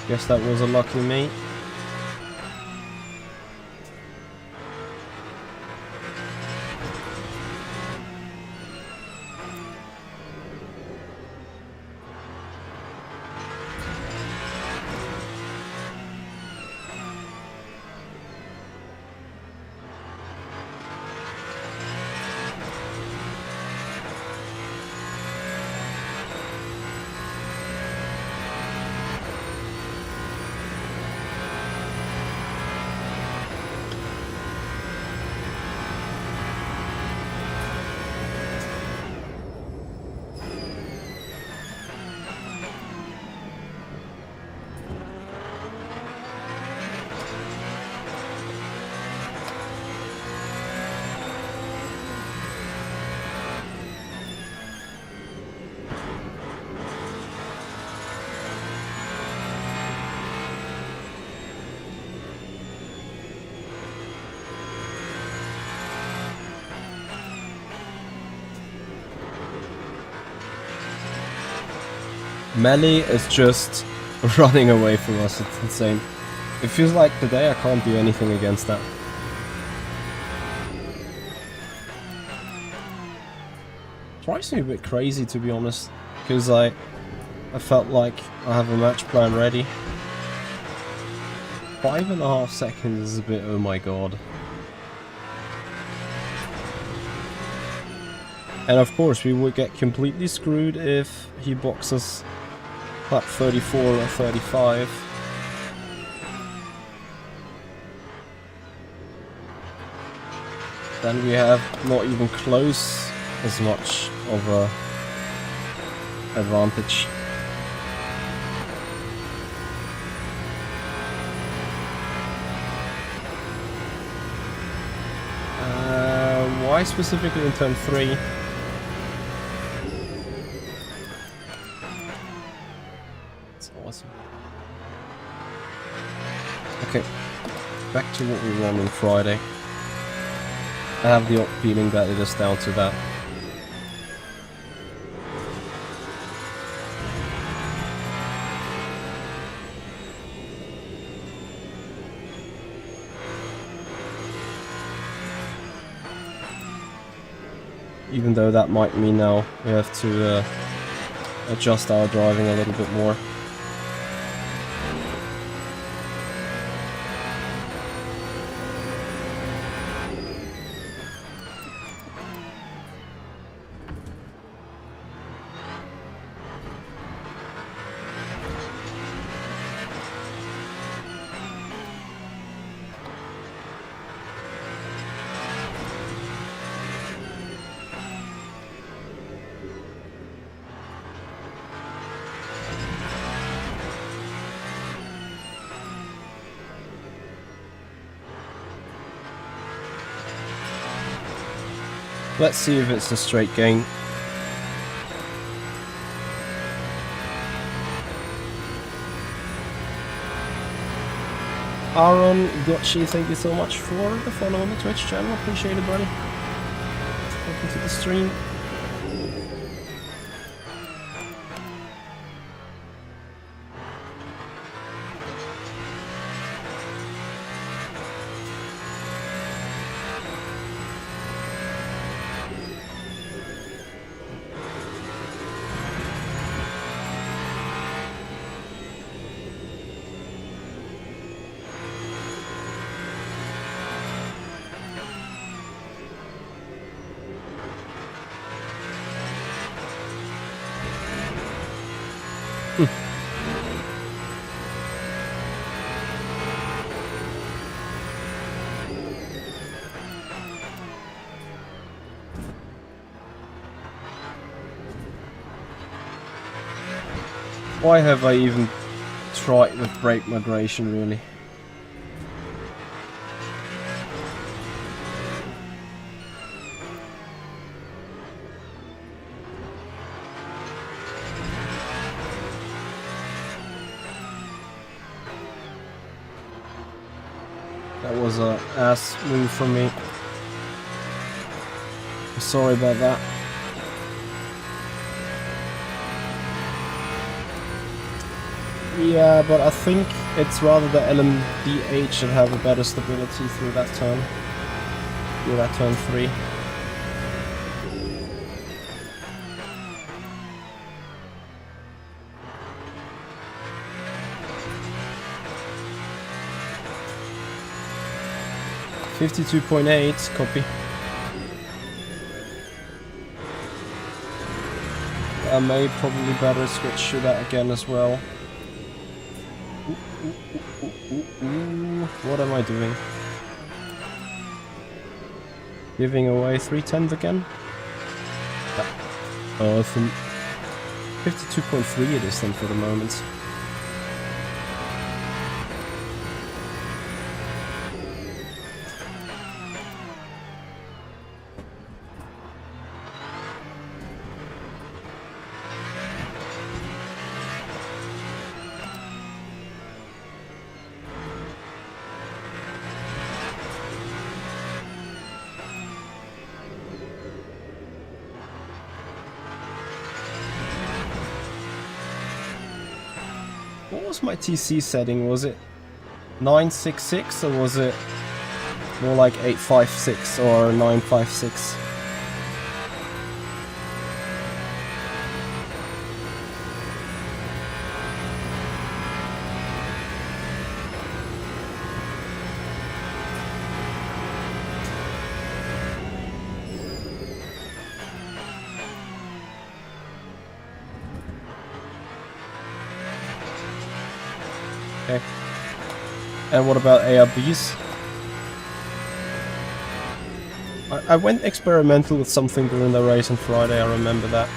Guess that was a lucky me. Melly is just running away from us, it's insane. It feels like today I can't do anything against that. Drives me a bit crazy, to be honest, because I felt like I have a match plan ready. 5.5 seconds is a bit, oh my god. And of course we would get completely screwed if he boxes at 34 or 35. Then we have not even close as much of a advantage. Why specifically in turn 3? Awesome. Okay, back to what we won on Friday. I have the feeling that it is down to that. Even though that might mean now we have to adjust our driving a little bit more. Let's see if it's a straight gain. Aaron Gotchi, thank you so much for the follow on the Twitch channel. Appreciate it, buddy. Welcome to the stream. Why have I even tried with brake migration, really? That was a ass move from me. Sorry about that. Yeah, but I think it's rather the LMDH that have a better stability through that turn. Through that turn 3. .8, copy. I may probably better switch to that again as well. What am I doing? Giving away 310 again? Oh, from 52.3 it is then for the moment. What was my TC setting? Was it 966 or was it more like 856 or 956? Okay. And what about ARBs? I went experimental with something during the race on Friday, I remember that.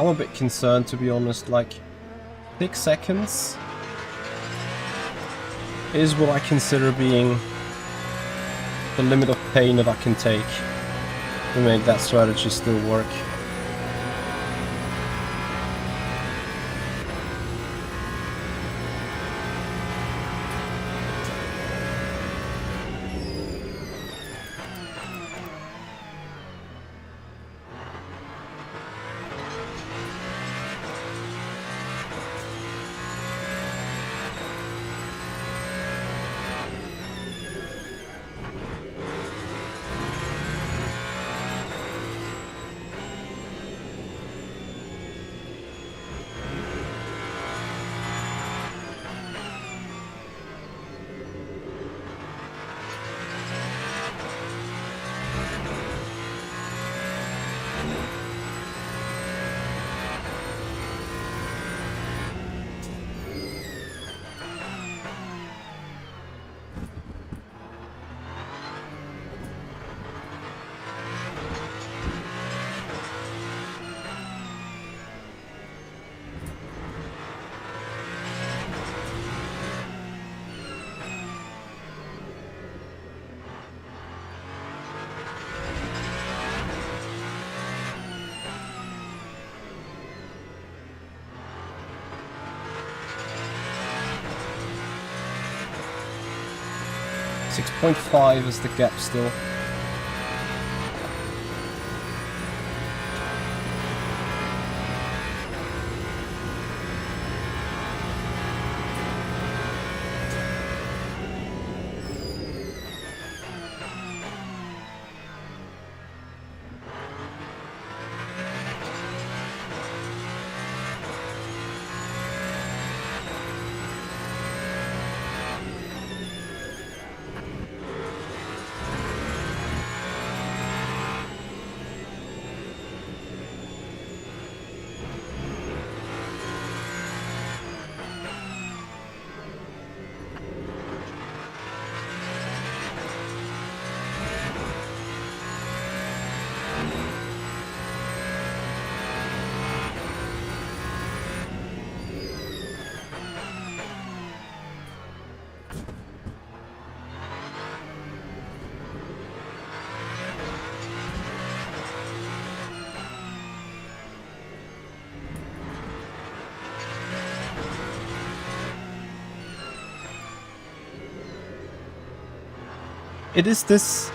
I'm a bit concerned, to be honest, like 6 seconds is what I consider being the limit of pain that I can take to make that strategy still work. .5 is the gap still. It is this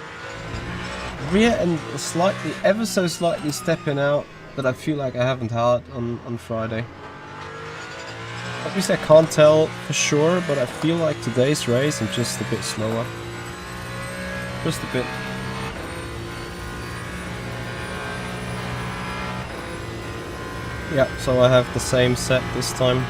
rear and slightly, ever so slightly stepping out that I feel like I haven't had on Friday. Obviously I can't tell for sure, but I feel like today's race I'm just a bit slower. Just a bit. Yeah, so I have the same set this time.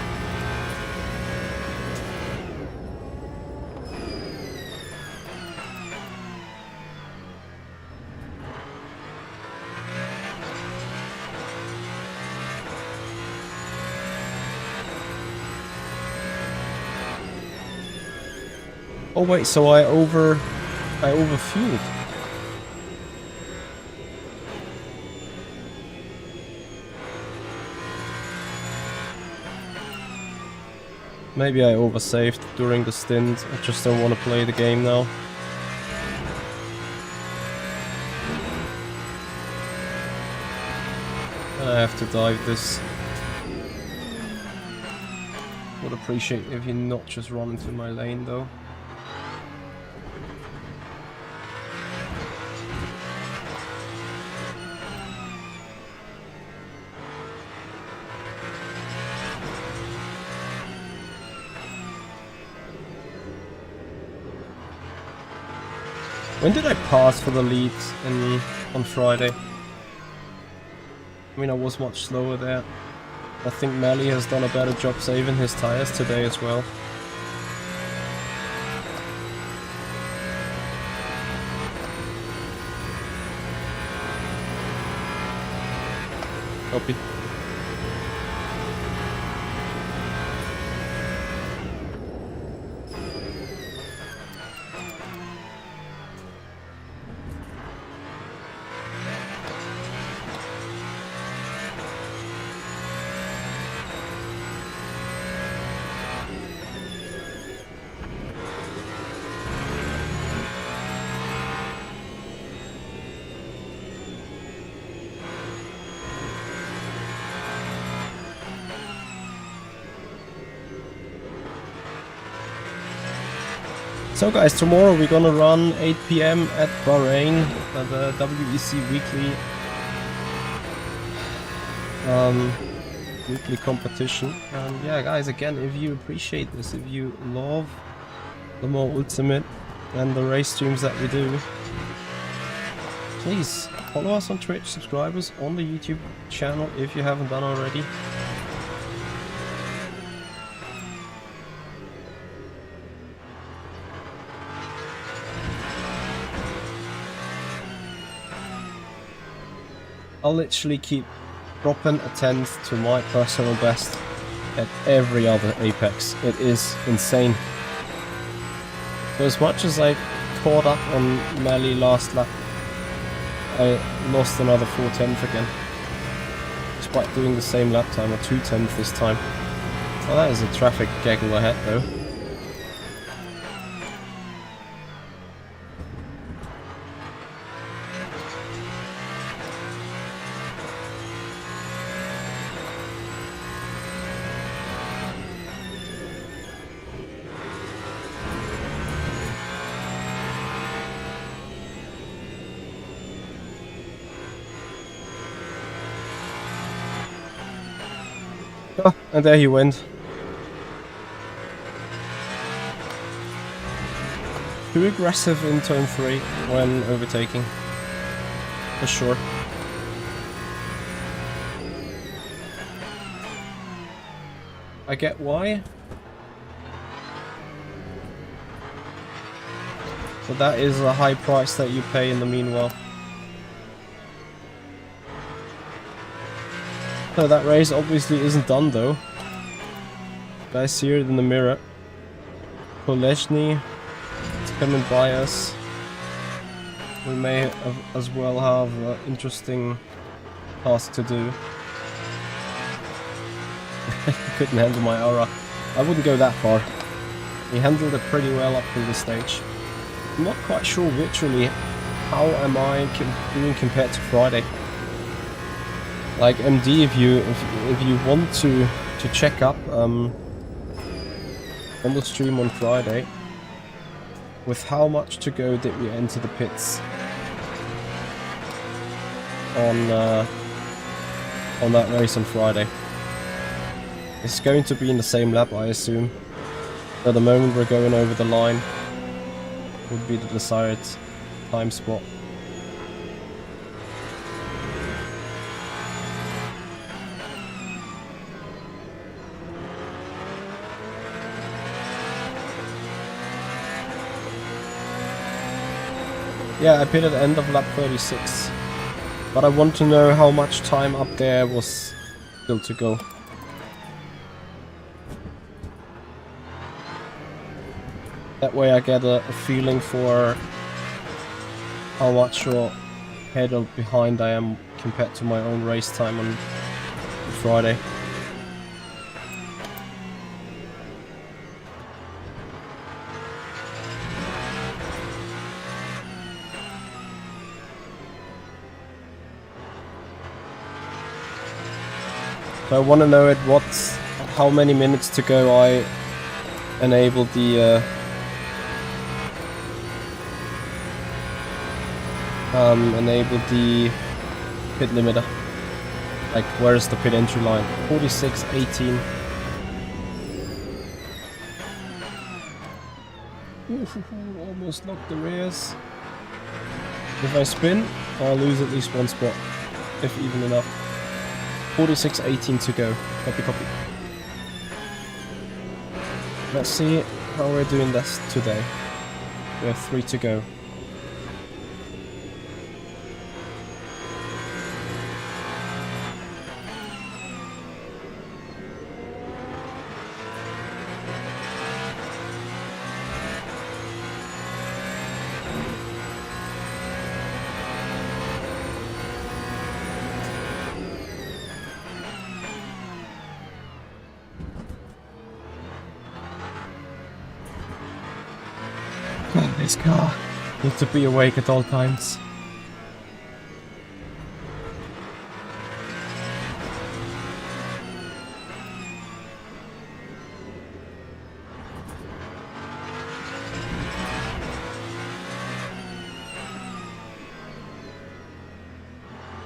Oh wait, so I overfueled. Maybe I oversaved during the stint. I just don't want to play the game now. And I have to dive this. Would appreciate if you not just run into my lane though. When did I pass for the lead on Friday? I mean, I was much slower there. I think Melly has done a better job saving his tires today as well. Copy. So guys, tomorrow we're gonna run 8 PM at Bahrain, the WEC weekly competition. Yeah guys, again, if you appreciate this, if you love the more Ultimate and the race streams that we do, please follow us on Twitch, subscribe us on the YouTube channel if you haven't done already. I'll literally keep dropping a 10th to my personal best at every other Apex. It is insane. So as much as I caught up on Melly last lap, I lost another 4/10 again. Despite doing the same lap time, or 2/10 this time. Well, that is a traffic gaggle ahead though. Oh, and there he went. Too aggressive in turn 3 when overtaking. For sure. I get why. So that is a high price that you pay in the meanwhile. So that race obviously isn't done though. Guys, see it in the mirror. Kolezhny is coming by us. We may as well have an interesting task to do. Couldn't handle my aura. I wouldn't go that far. He handled it pretty well up through the stage. I'm not quite sure literally how am I doing compared to Friday. Like MD, if you want to check up on the stream on Friday, with how much to go did we enter the pits on that race on Friday? It's going to be in the same lap, I assume. At the moment we're going over the line, would be the desired time spot. Yeah, I pitted at the end of lap 36. But I want to know how much time up there was still to go. That way I get a feeling for how much or ahead or behind I am compared to my own race time on Friday. So I want to know at how many minutes to go I enabled the pit limiter. Like, where's the pit entry line? 46.18. Almost locked the rears. If I spin, I'll lose at least one spot, if even enough. 46.18 to go. Copy, copy. Let's see how we're doing this today. We have 3 to go. This car needs to be awake at all times.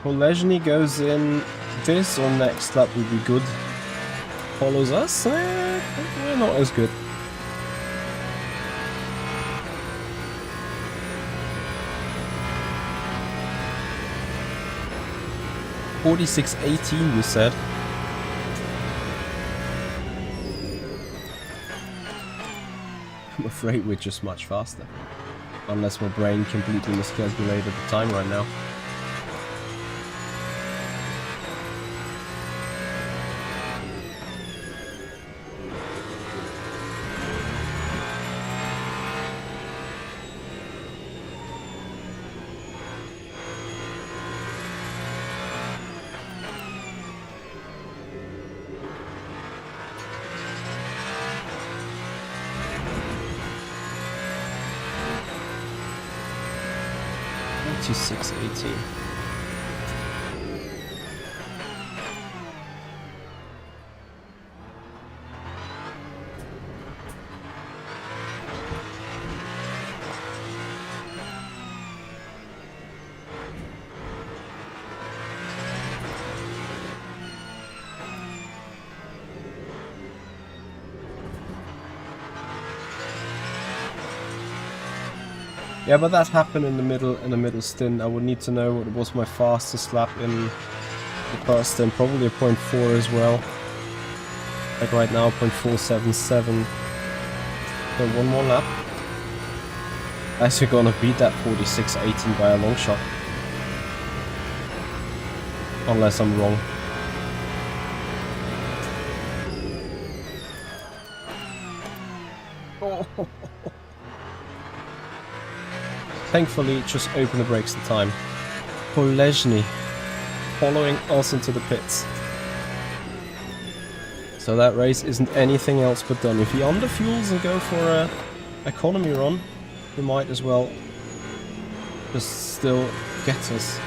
Polezny goes in this or next lap would be good. Follows us? We're not as good. $46.18 you said. I'm afraid we're just much faster. Unless my brain completely miscalculated the time right now. $46.18. Yeah, but that happened in the middle stint. I would need to know what was my fastest lap in the first stint. Probably a 0.4 as well. Like right now, 0.477. So one more lap. Actually gonna beat that 46.18 by a long shot. Unless I'm wrong. Oh. Thankfully, just open the brakes in time. Polezny following us into the pits. So that race isn't anything else but done. If he underfuels and go for a economy run, he might as well just still get us.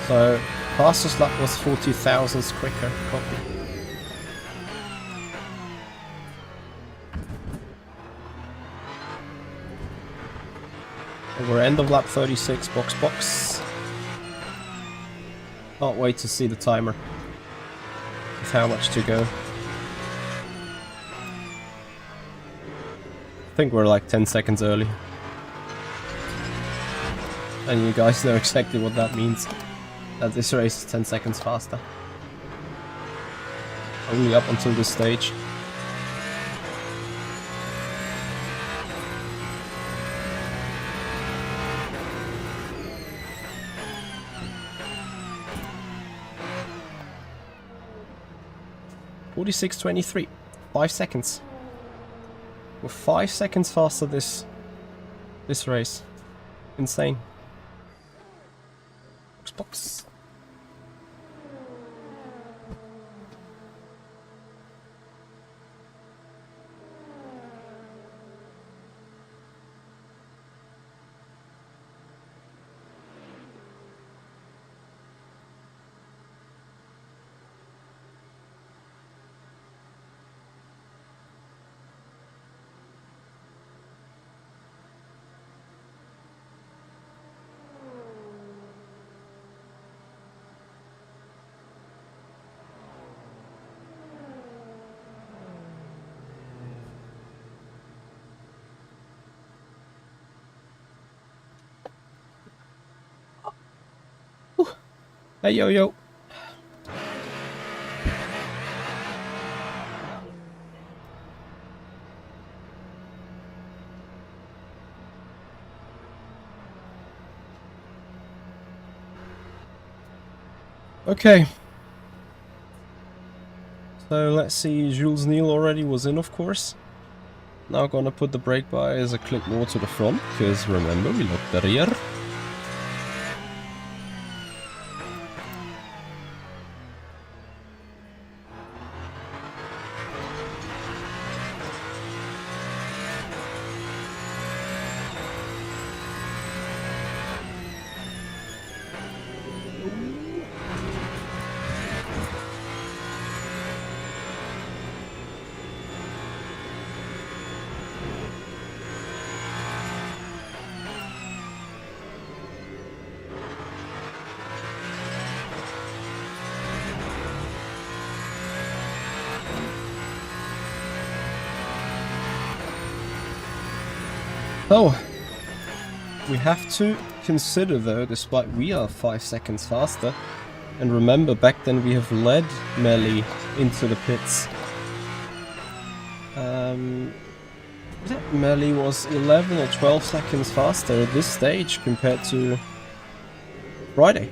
So fastest lap was 40 thousandths quicker. Copy. We're end of lap 36, box. Can't wait to see the timer. With how much to go. I think we're like 10 seconds early. And you guys know exactly what that means. That this race is 10 seconds faster. Only up until this stage. .46.23. 5 seconds. We're 5 seconds faster this race. Insane. Box. Hey yo. Okay. So let's see, Jules Neal already was in, of course. Now gonna put the brake bias a click more to the front, because remember we locked the rear. So, we have to consider though, despite we are 5 seconds faster, and remember back then we have led Melly into the pits. Melly was 11 or 12 seconds faster at this stage compared to Friday.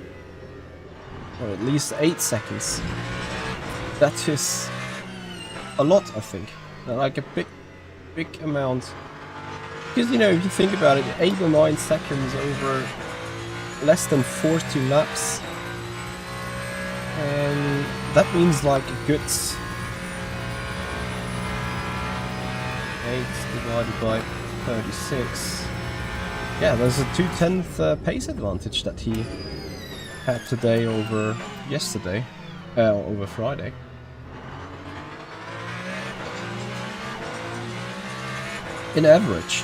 Or at least 8 seconds. That is a lot, I think. Like a big amount. Because, you know, if you think about it, 8 or 9 seconds over less than 40 laps. That means like a good 8 divided by 36. Yeah, there's a 2/10 pace advantage that he had today over yesterday, over Friday. In average.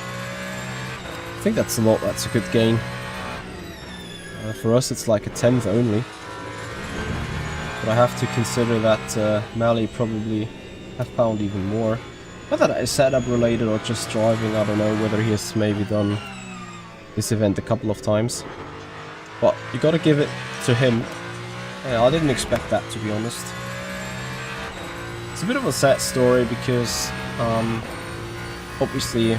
I think that's a lot, that's a good gain. For us it's like a 10th only. But I have to consider that Mally probably have found even more. Whether that is setup related or just driving, I don't know, whether he has maybe done this event a couple of times. But you gotta give it to him. I didn't expect that, to be honest. It's a bit of a sad story because obviously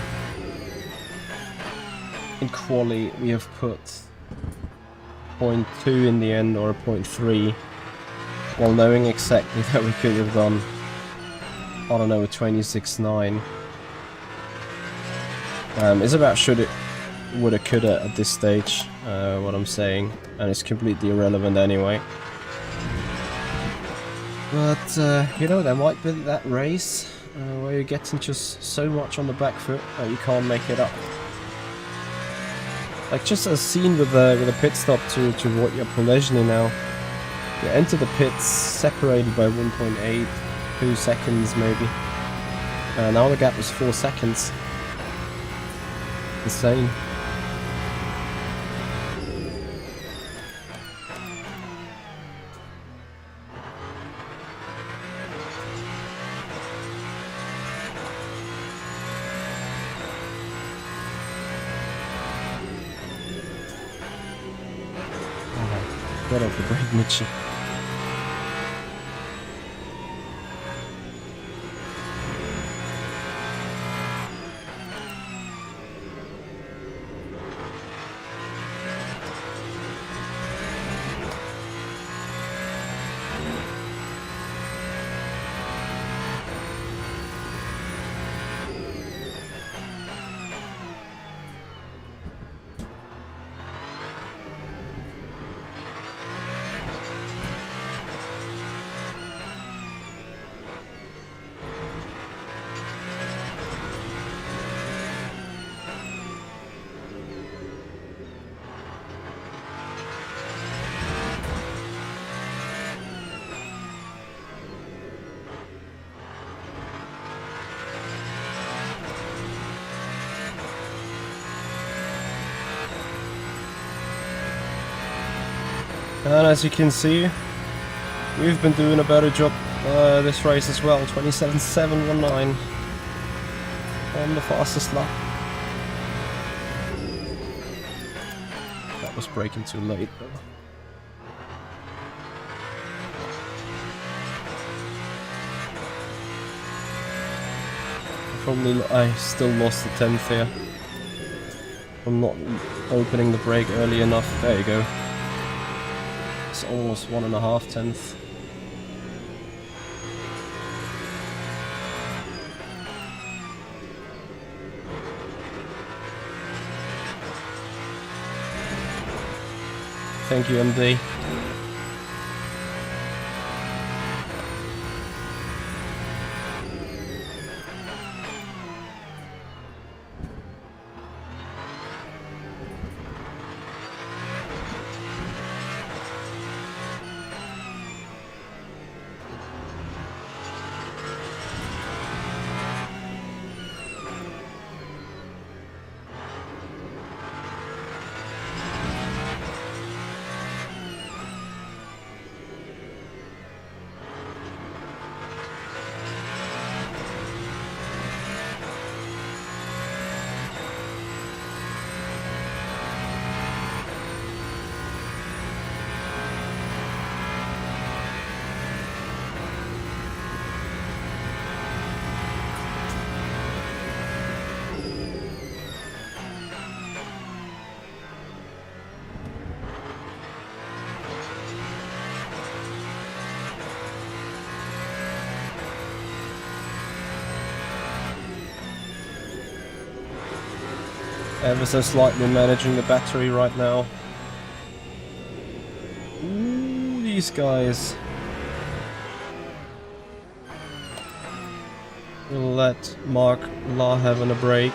in quali we have put 0.2 in the end or 0.3 while knowing exactly that we could have done, I don't know, a 26.9. It's about shoulda, woulda, coulda at this stage, what I'm saying, and it's completely irrelevant anyway. But, you know, there might be that race where you're getting just so much on the back foot that you can't make it up. Like just as seen with a pit stop to what you're Polesny now. You enter the pits separated by 1.8, 2 seconds maybe. Now the gap is 4 seconds. Insane. Get off the brake, Mitchie. And as you can see, we've been doing a better job this race as well. 27.719 on the fastest lap. That was braking too late though. I still lost the 10th here. I'm not opening the brake early enough. There you go. It's almost 1.5 tenths. Thank you, MD. Ever so slightly managing the battery right now. Ooh, these guys. We'll let Mark La have on a break.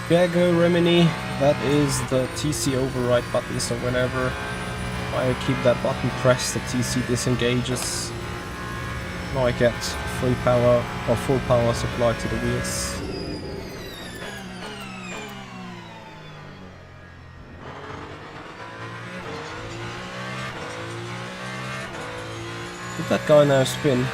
Yeah, go Remini. That is the TC override button, so whenever I keep that button pressed, the TC disengages. Now I get free power or full power supply to the wheels. Did that guy now spin?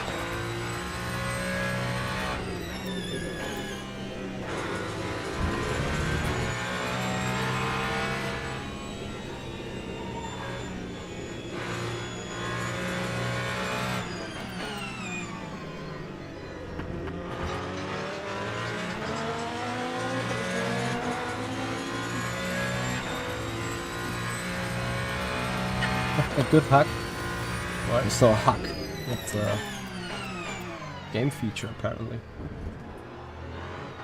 A good hack. Well, it's not a hack. It's a game feature apparently.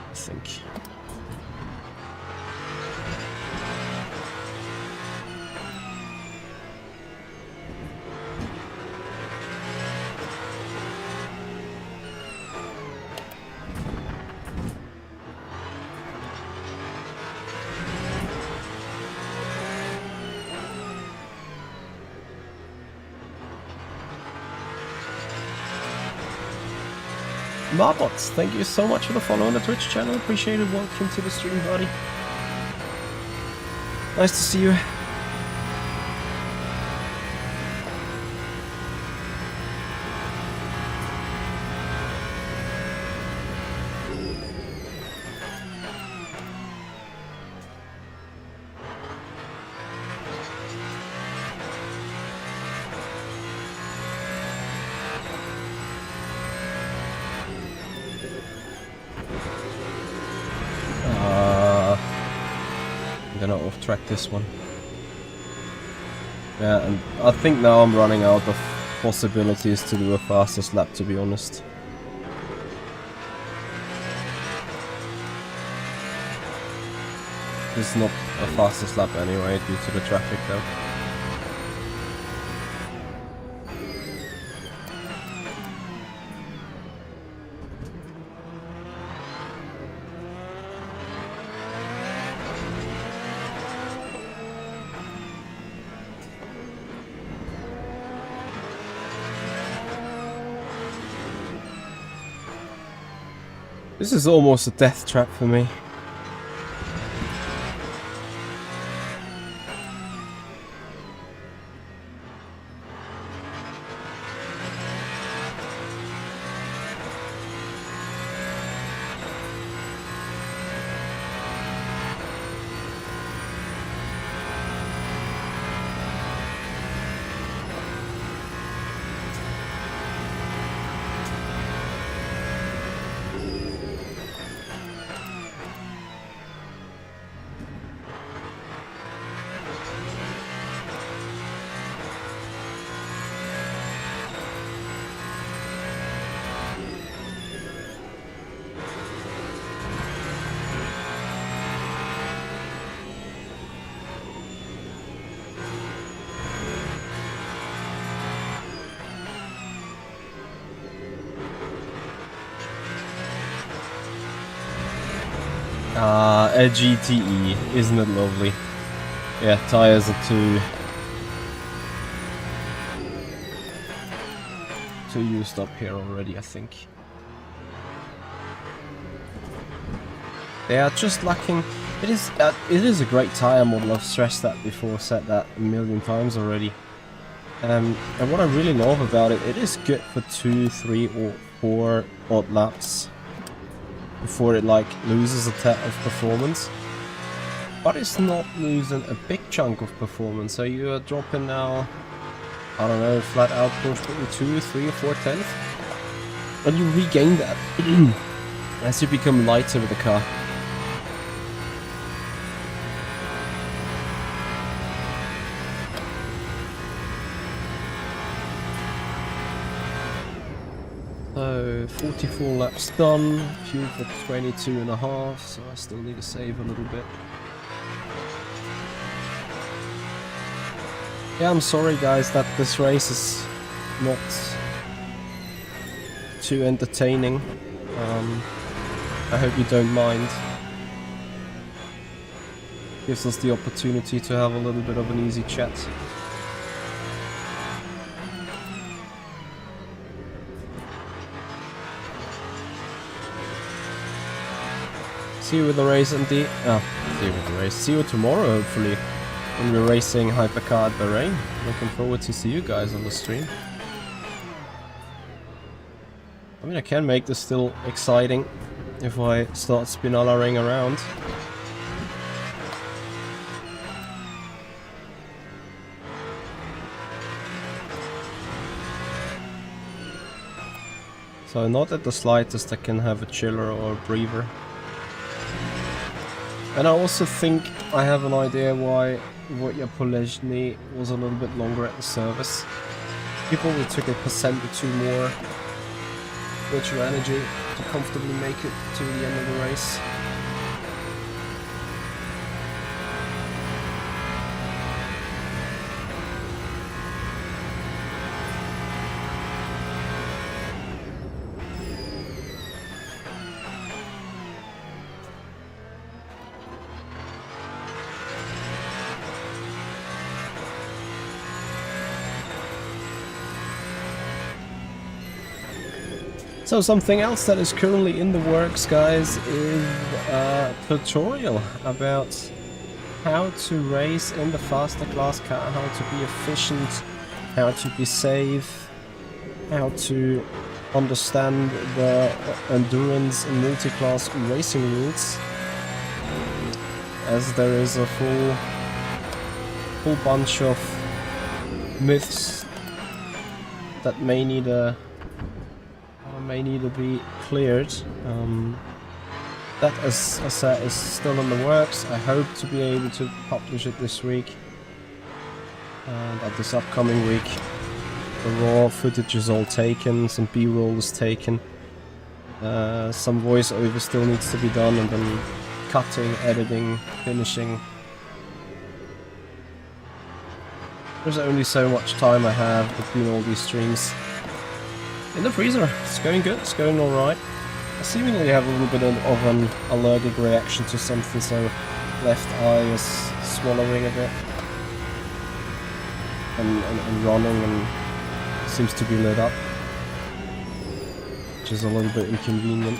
I think. Marbots, thank you so much for the follow on the Twitch channel. Appreciate it. Welcome to the stream, buddy. Nice to see you. I'm gonna off track this one. Yeah, and I think now I'm running out of possibilities to do a fastest lap, to be honest. This is not a fastest lap anyway, due to the traffic though. This is almost a death trap for me. A GTE, isn't it lovely? Yeah, tires are too used up here already, I think. They are just lacking. It is a great tire model. I've stressed that before, said that a million times already. And what I really love about it, it is good for 2, 3 or 4 odd laps before it like loses a tad of performance, but it's not losing a big chunk of performance. So you are dropping now, I don't know, flat out push probably 2, 3 or 4 tenths, and you regain that as you become lighter with the car. So 44 laps done, fuel for 22.5, so I still need to save a little bit. Yeah, I'm sorry guys that this race is not too entertaining. I hope you don't mind. Gives us the opportunity to have a little bit of an easy chat. See you with the race indeed. See you with the race. See you tomorrow, hopefully, when we're racing Hypercar at Bahrain. Looking forward to see you guys on the stream. I mean, I can make this still exciting if I start spinalaring around. So not at the slightest I can have a chiller or a breather. And I also think I have an idea why Wojciech Polezny was a little bit longer at the service. He probably took a percent or two more virtual energy to comfortably make it to the end of the race. So something else that is currently in the works, guys, is a tutorial about how to race in the faster class car, how to be efficient, how to be safe, how to understand the endurance and multi-class racing rules, as there is a full bunch of myths that may need to be cleared. That, as I said, is still in the works. I hope to be able to publish it this week, but this upcoming week. The raw footage is all taken, some B-roll is taken, some voiceover still needs to be done, and then cutting, editing, finishing. There's only so much time I have between all these streams. In the freezer, it's going good, it's going alright. I seemingly have a little bit of an allergic reaction to something, so left eye is swallowing a bit. And running, and seems to be lit up. Which is a little bit inconvenient.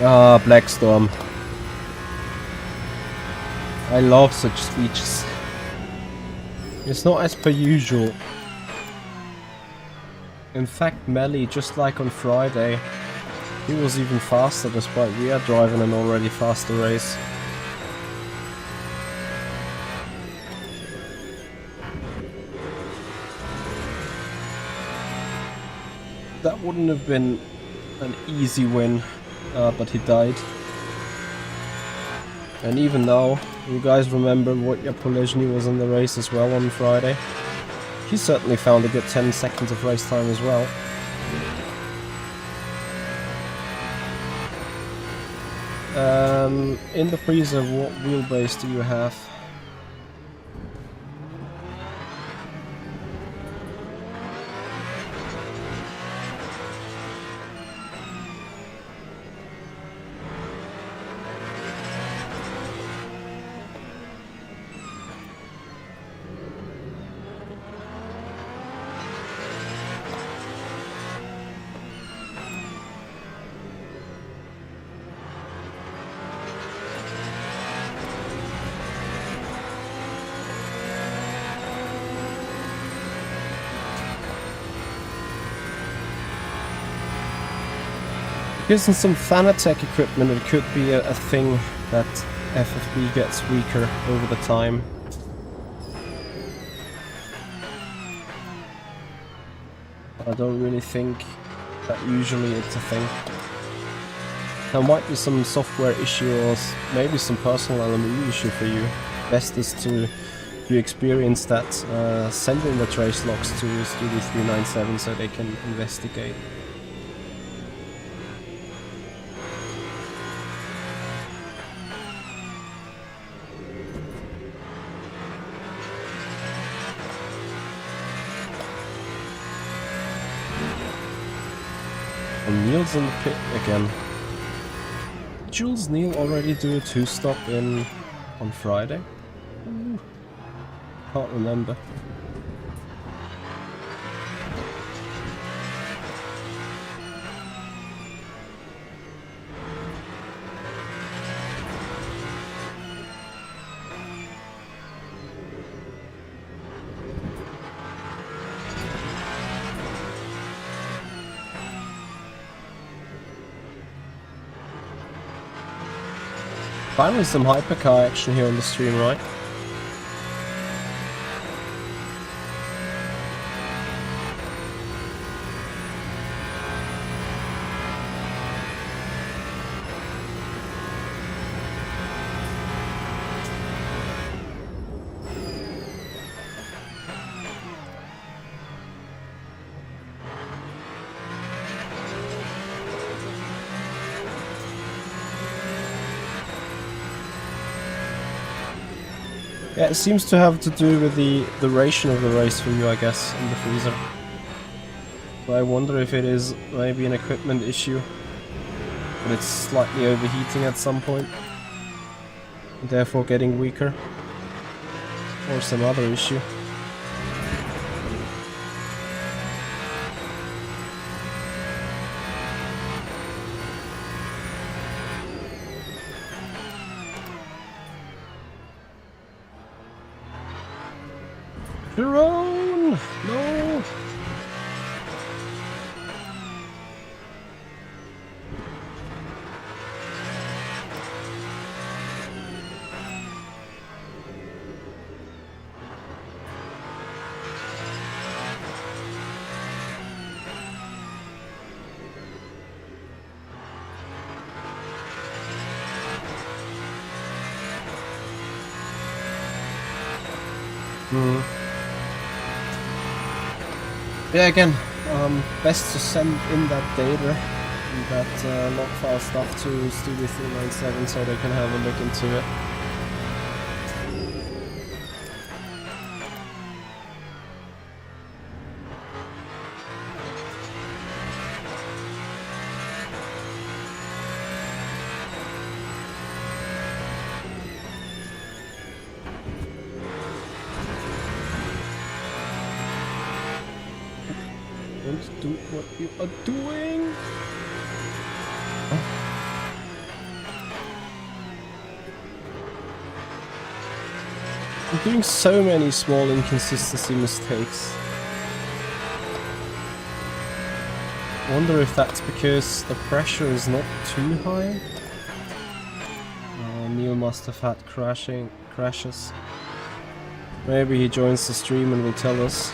Ah, Black Storm. I love such speeches. It's not as per usual. In fact, Melly, just like on Friday, he was even faster despite we are driving an already faster race. That wouldn't have been an easy win. But he died. And even now, you guys remember Wojciech Polezny was in the race as well on Friday. He certainly found a good 10 seconds of race time as well. In the freezer, what wheelbase do you have? Using some Fanatec equipment, it could be a thing that FFB gets weaker over the time. But I don't really think that usually it's a thing. There might be some software issue or maybe some personal LME issue for you. Best is to experience that, send in the trace logs to Studio 397 so they can investigate. And Neil's in the pit again. Jules Neil already do a 2-stop on Friday? Ooh. Can't remember. Finally some hypercar action here on the stream, right? Yeah, it seems to have to do with the duration of the race for you, I guess, in the freezer. So I wonder if it is maybe an equipment issue, but it's slightly overheating at some point, and therefore getting weaker, or some other issue. Jerome! No! Yeah, again, best to send in that data and that log file stuff to Studio 397 so they can have a look into it. Don't do what you are doing! I'm doing so many small inconsistency mistakes. Wonder if that's because the pressure is not too high? Neil must have had crashes. Maybe he joins the stream and will tell us.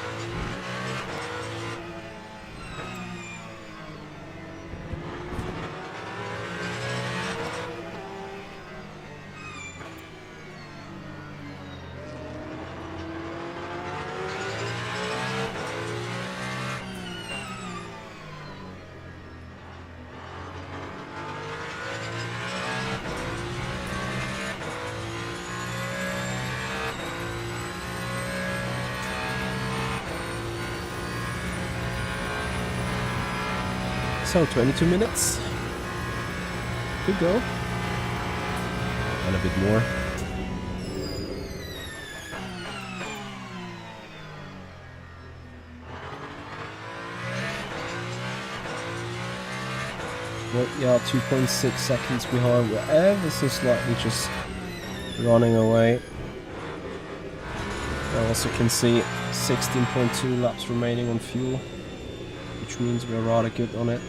So 22 minutes to go, and a bit more. Well, yeah, 2.6 seconds behind. We're ever so slightly just running away. I also can see 16.2 laps remaining on fuel, which means we're rather good on it.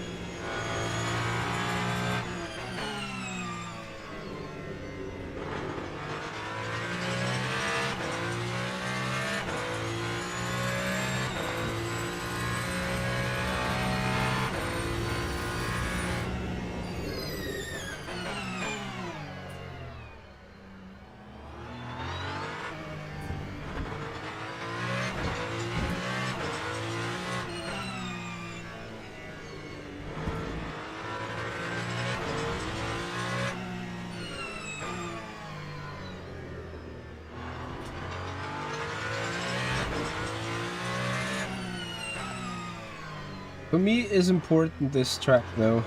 For me, is important this track though.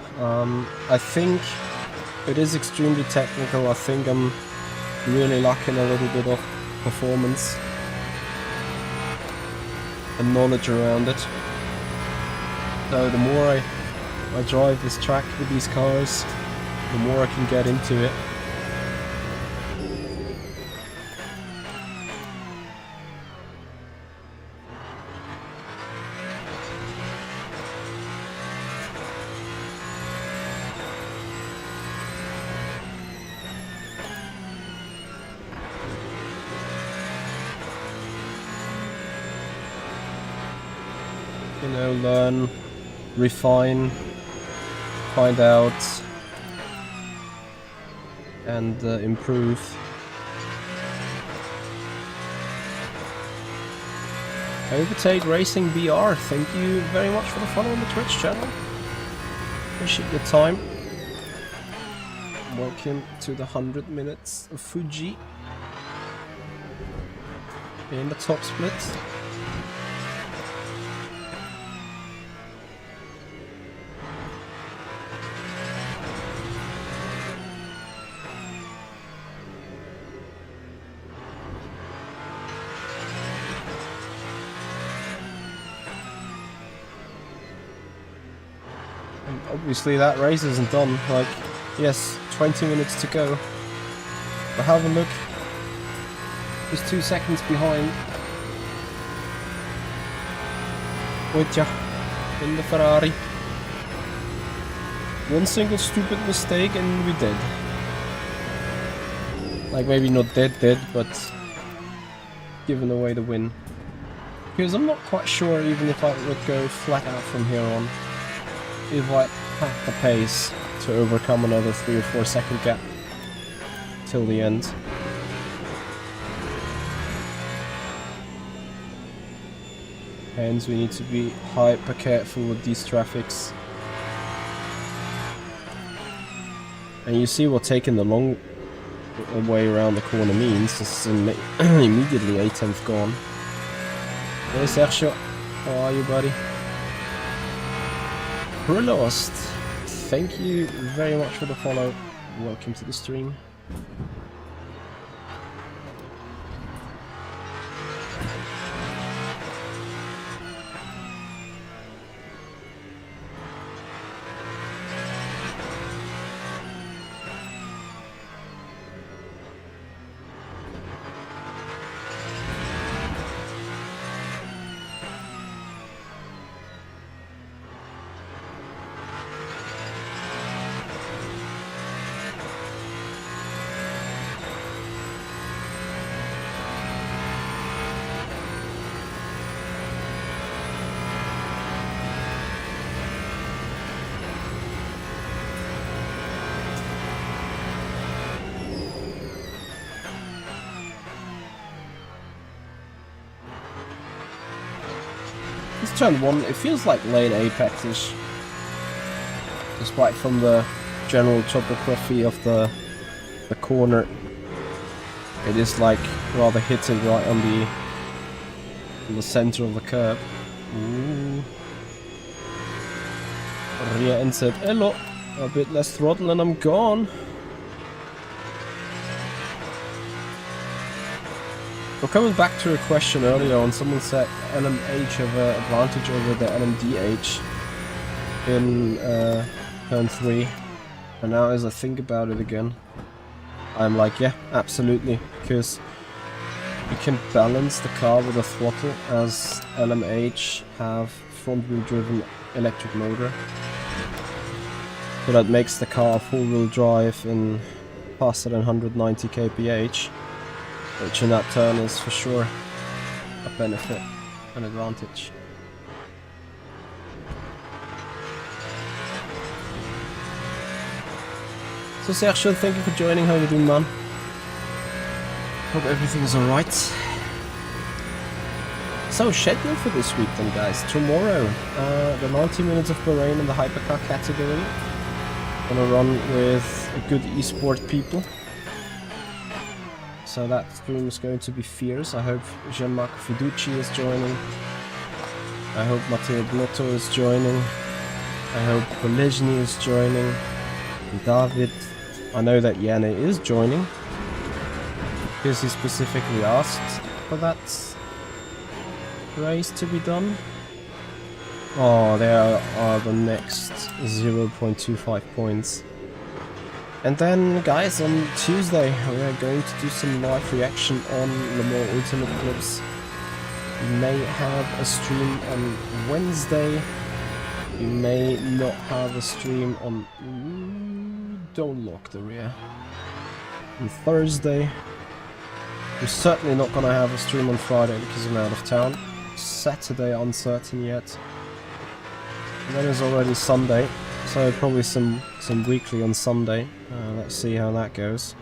I think it is extremely technical. I think I'm really lacking a little bit of performance and knowledge around it. So the more I drive this track with these cars, the more I can get into it. You know, learn, refine, find out, and improve. Overtake Racing BR, thank you very much for the follow on the Twitch channel. Appreciate your time. Welcome to the 100 minutes of Fuji in the top split. Obviously that race isn't done, like, yes, 20 minutes to go, but have a look, just 2 seconds behind Fuji in the Ferrari. One single stupid mistake and we're dead. Like, maybe not dead, but giving away the win. Because I'm not quite sure, even if I would go flat out from here on, if I had the pace to overcome another 3 or 4 second gap till the end. Hence we need to be hyper careful with these traffics. And you see what taking the long way around the corner means. This is immediately 8th gone. Hey Sergio, how are you, buddy? Lost. Thank you very much for the follow. Welcome to the stream. This turn 1, it feels like lane apex-ish. Despite from the general topography of the corner, it is like rather hitting right on the center of the curb. Ooh. Rear end said, hello, a bit less throttle and I'm gone. Well, coming back to a question earlier on, someone said LMH have an advantage over the LMDH in turn 3. And now as I think about it again, I'm like, yeah, absolutely, because you can balance the car with a throttle as LMH have front-wheel driven electric motor. So that makes the car full-wheel drive in faster than 190 kph. Which in that turn is for sure a benefit, an advantage. So Sergio, thank you for joining, how you doing, man? Hope everything's alright. So, schedule for this week then, guys. Tomorrow, the 90 minutes of Bahrain in the Hypercar category. Gonna run with good esport people. So that stream is going to be fierce. I hope Gianmarco Fiducci is joining. I hope Matteo Blotto is joining. I hope Polizny is joining. And David. I know that Yanni is joining. Because he specifically asked for that race to be done. Oh, there are the next 0.25 points. And then, guys, on Tuesday we are going to do some live reaction on Le Mans Ultimate Clips. We may have a stream on Wednesday. We may not have a stream on... Don't lock the rear. On Thursday. We're certainly not going to have a stream on Friday because I'm out of town. Saturday, uncertain yet. And then there's already Sunday, so probably some weekly on Sunday. Let's see how that goes.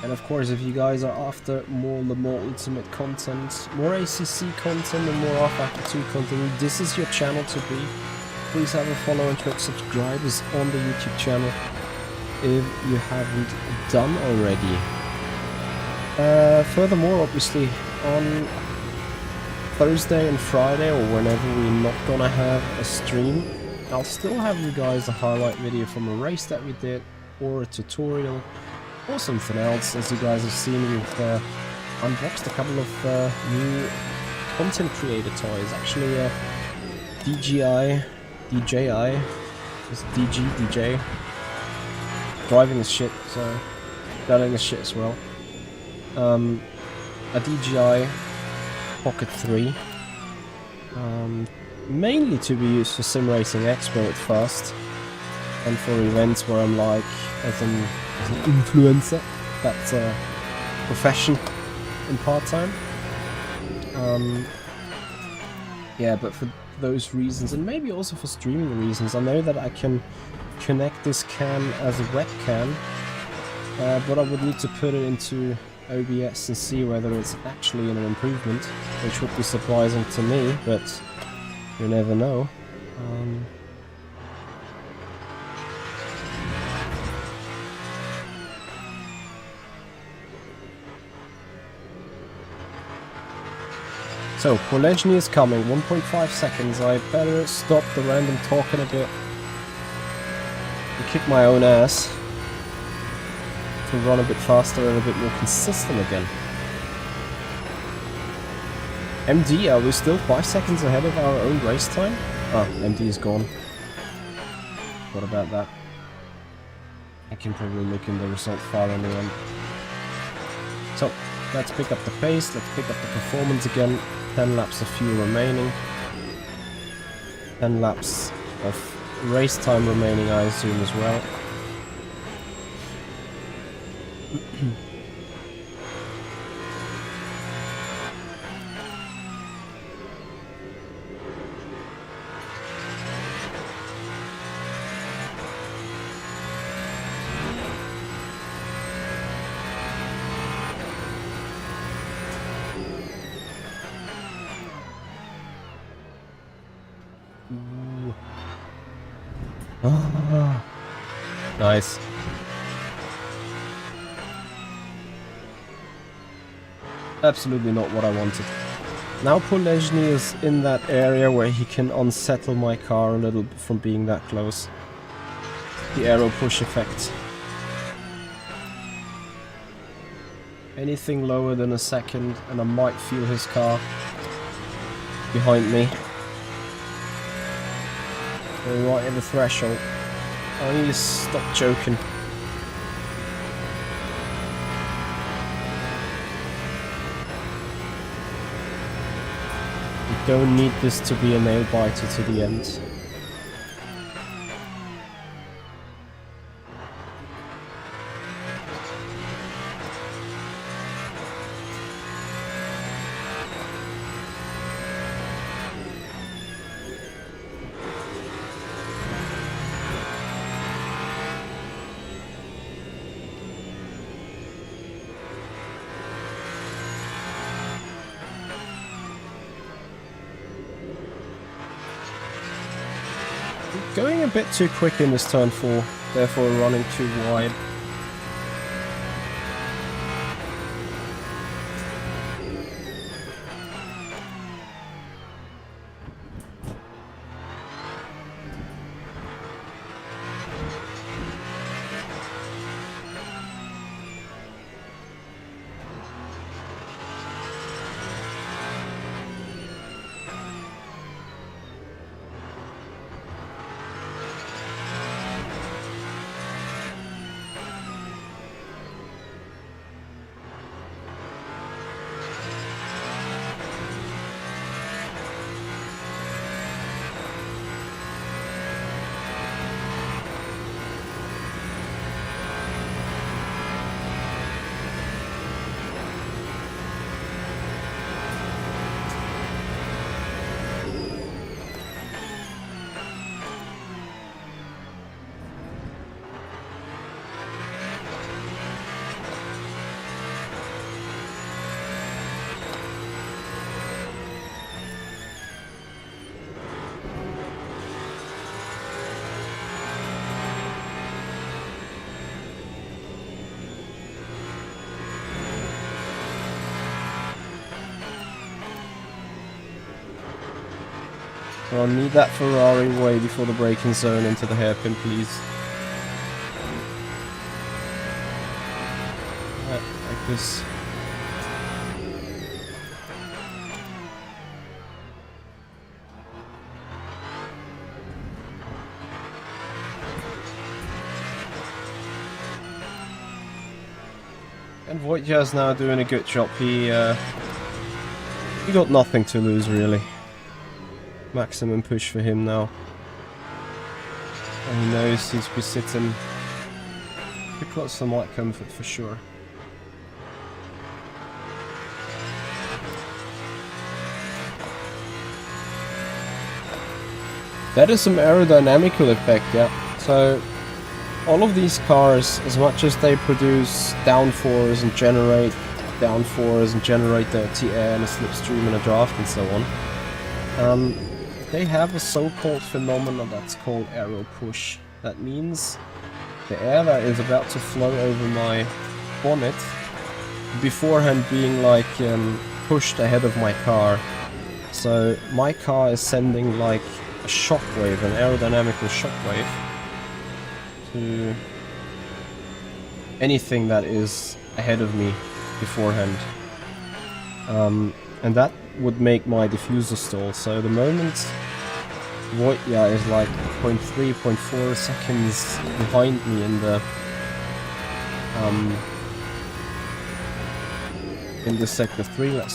And of course, if you guys are after more Le Mans Ultimate content, more ACC content and more R-Factor 2 content, this is your channel to be. Please have a follow and click subscribers on the YouTube channel if you haven't done already. Furthermore, obviously, on Thursday and Friday, or whenever we're not gonna have a stream, I'll still have you guys a highlight video from a race that we did, or a tutorial, or something else. As you guys have seen, we've unboxed a couple of new content creator toys. Actually, DJI, just DJ, driving is shit, so selling is shit as well. A DJI Pocket 3, mainly to be used for Simracing Expo at first, and for events where I'm like, as an influencer, that's a profession in part-time. Yeah, but for those reasons, and maybe also for streaming reasons, I know that I can connect this cam as a webcam, but I would need to put it into OBS and see whether it's actually an improvement, which would be surprising to me, but you never know. So, Polezny is coming, 1.5 seconds. I better stop the random talking a bit and kick my own ass to run a bit faster and a bit more consistent again. MD, are we still 5 seconds ahead of our own race time? Oh, MD is gone. What about that? I can probably look in the result file in the end. So, let's pick up the pace, let's pick up the performance again. 10 laps of fuel remaining. 10 laps of race time remaining, I assume, as well. Oh, nice. Absolutely not what I wanted. Now Polezny is in that area where he can unsettle my car a little from being that close. The aero push effect. Anything lower than a second and I might feel his car behind me. We're right at the threshold. I need to stop joking. We don't need this to be a nail biter to the end. Going a bit too quick in this turn 4, therefore running too wide. So I need that Ferrari way before the braking zone into the hairpin, please. Like this. And Wojciech is now doing a good job. He got nothing to lose, really. Maximum push for him now. And he knows he's be sitting pretty close to light comfort for sure. That is some aerodynamical effect, yeah. So all of these cars, as much as they produce downforce and generate dirty air and a slipstream and a draft and so on, they have a so-called phenomenon that's called aero push. That means the air that is about to flow over my bonnet beforehand being like pushed ahead of my car. So my car is sending like a shockwave, an aerodynamical shockwave to anything that is ahead of me beforehand. And that would make my diffuser stall. So the moment Wojciech is like 0.3, 0.4 seconds behind me in the sector 3, let's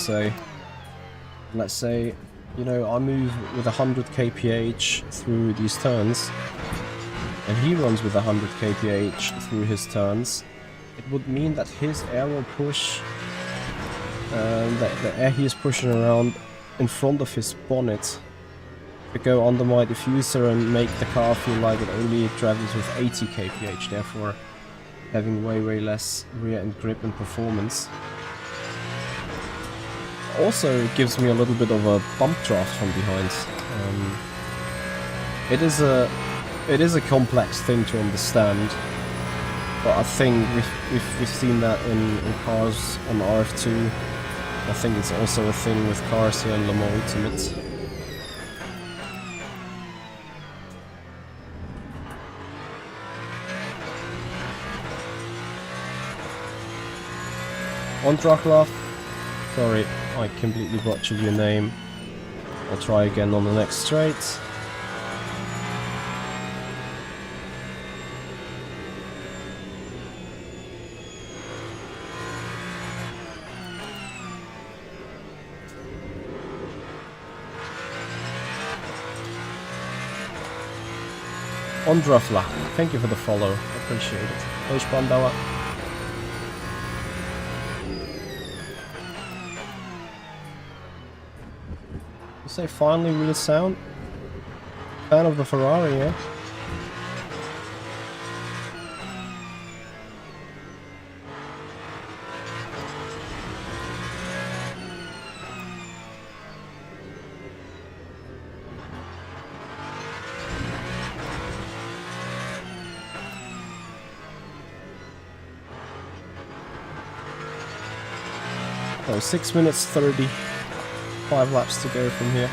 say, you know, I move with 100 kph through these turns, and he runs with 100 kph through his turns, it would mean that his aero push, the air he is pushing around in front of his bonnet, to go under my diffuser and make the car feel like it only travels with 80 kph, therefore having way less rear end grip and performance. Also gives me a little bit of a bump draft from behind. It is a complex thing to understand, but I think we've seen that in cars on RF2. I think it's also a thing with cars here in Le Mans Ultimate. On Draklov, sorry, I completely butchered your name. I'll try again on the next straight. Ondrafla, thank you for the follow, appreciate it. Deutschbandauer. You say finally real sound? Fan of the Ferrari, yeah? Oh, 6 minutes 30. 5 laps to go from here.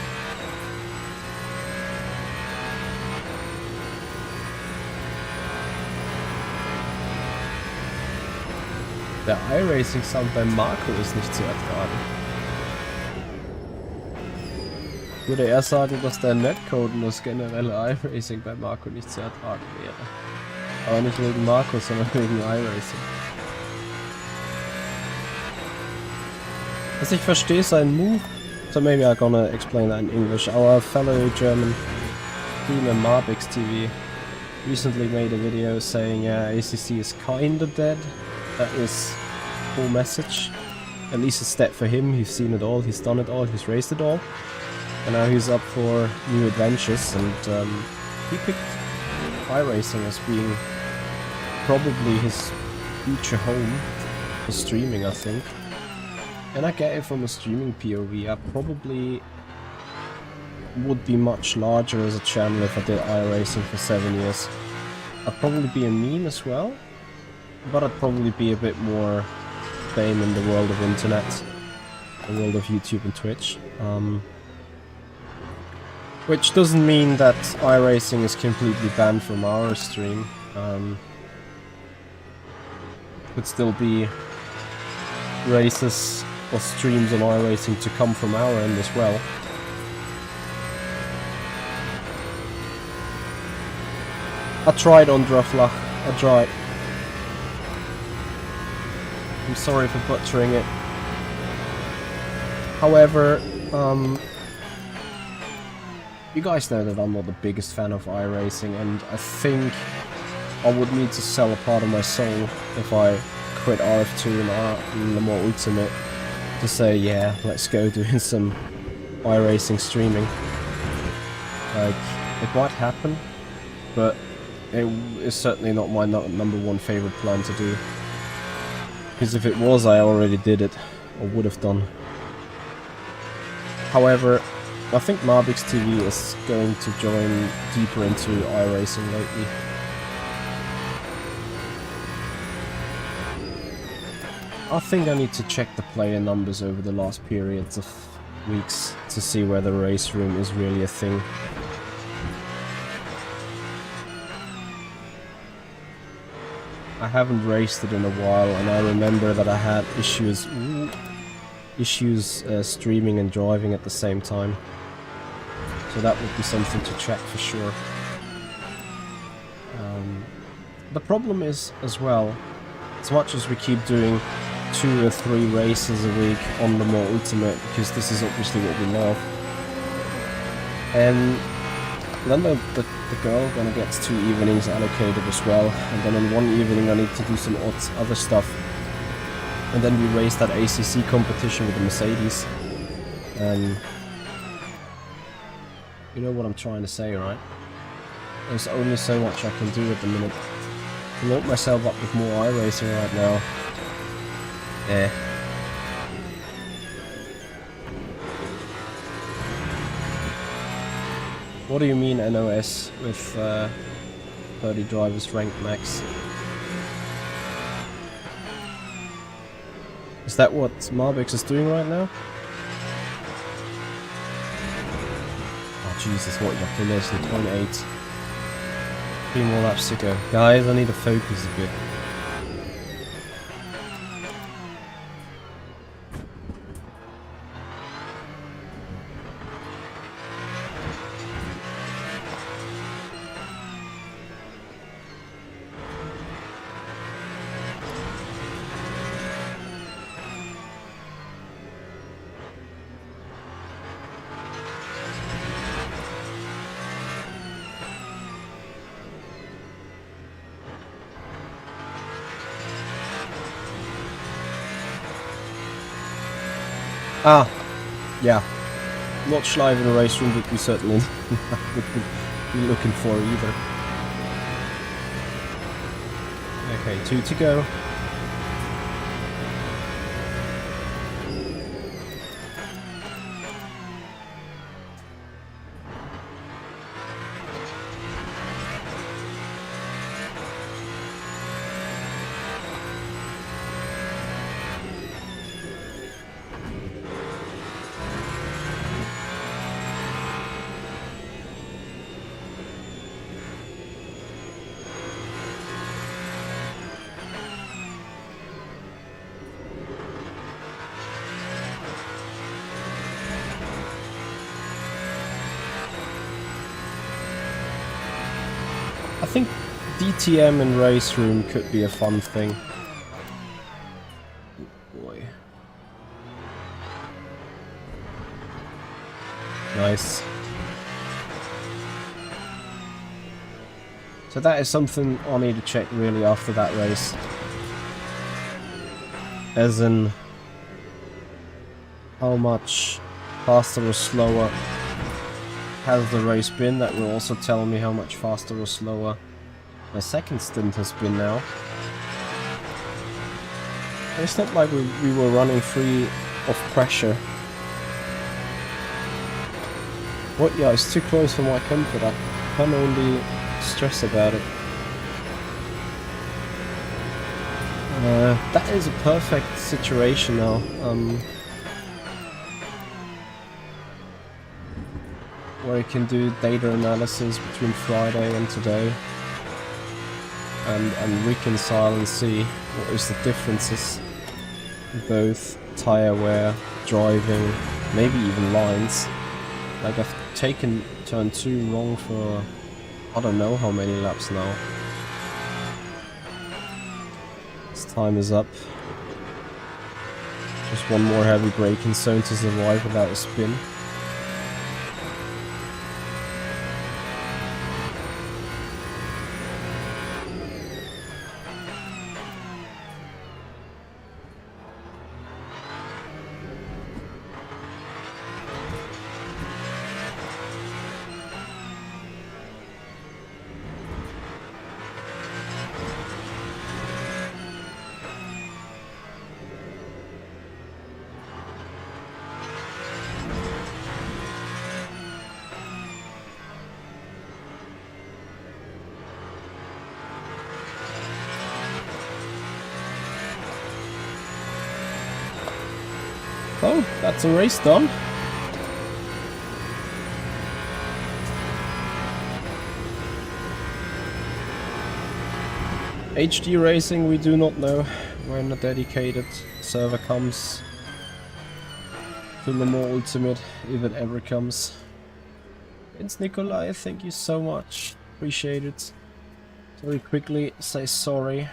Der iRacing-Sound bei Marco ist nicht zu ertragen. Ich würde eher sagen, dass der Netcode und das generelle iRacing bei Marco nicht zu ertragen wäre. Aber nicht wegen Marco, sondern wegen iRacing. As ich verstehe seinen Move, so maybe I'm gonna explain that in English. Our fellow German streamer Marbix TV recently made a video saying ACC is kinda dead. That is full message. At least it's dead for him. He's seen it all, he's done it all, he's raced it all. And now he's up for new adventures, and he picked iRacing as being probably his future home for streaming, I think. And I get it from a streaming POV. I probably would be much larger as a channel if I did iRacing for 7 years. I'd probably be a meme as well, but I'd probably be a bit more fame in the world of internet, the world of YouTube and Twitch. Which doesn't mean that iRacing is completely banned from our stream. Could still be races or streams on iRacing to come from our end as well. I tried on Draflach. I tried. I'm sorry for butchering it. However, you guys know that I'm not the biggest fan of iRacing, and I think I would need to sell a part of my soul if I quit RF2 and LMH Ultimate to say, yeah, let's go doing some iRacing streaming. Like, it might happen, but it is certainly not my number one favorite plan to do. Because if it was, I already did it, or would have done. However, I think Marbix TV is going to join deeper into iRacing lately. I think I need to check the player numbers over the last periods of weeks to see whether race room is really a thing. I haven't raced it in a while, and I remember that I had issues streaming and driving at the same time. So that would be something to check for sure. The problem is, as well, as much as we keep doing 2 or 3 races a week on the LMH Ultimate, because this is obviously what we love, and then the girl gonna gets 2 evenings allocated as well, and then on one evening I need to do some other stuff, and then we race that ACC competition with the Mercedes. You know what I'm trying to say, right? There's only so much I can do at the minute. To load myself up with more iRacing right now. Eh. What do you mean NOS with 30 drivers ranked max? Is that what Marbix is doing right now? Jesus, what you have to listen, 0.8. 3 more laps to go. Guys, I need to focus a bit. Ah, yeah. Not Schleife in a race room would we certainly would be looking for either. Okay, 2 to go. I think DTM in race room could be a fun thing. Oh boy. Nice. So that is something I need to check really after that race. As in, how much faster or slower has the race been? That will also tell me how much faster or slower my second stint has been now. And it's not like we were running free of pressure. What? Yeah, it's too close for my comfort. I can only stress about it. That is a perfect situation now. where you can do data analysis between Friday and today, and reconcile and see what is the differences, both tire wear, driving, maybe even lines. Like, I've taken turn 2 wrong for I don't know how many laps now. This time is up. Just one more heavy braking zone to survive without a spin. Oh, that's a race done. HD Racing, we do not know when a dedicated server comes to Le Mans Ultimate, if it ever comes. It's Nikolai, thank you so much. Appreciate it. Very quickly say sorry.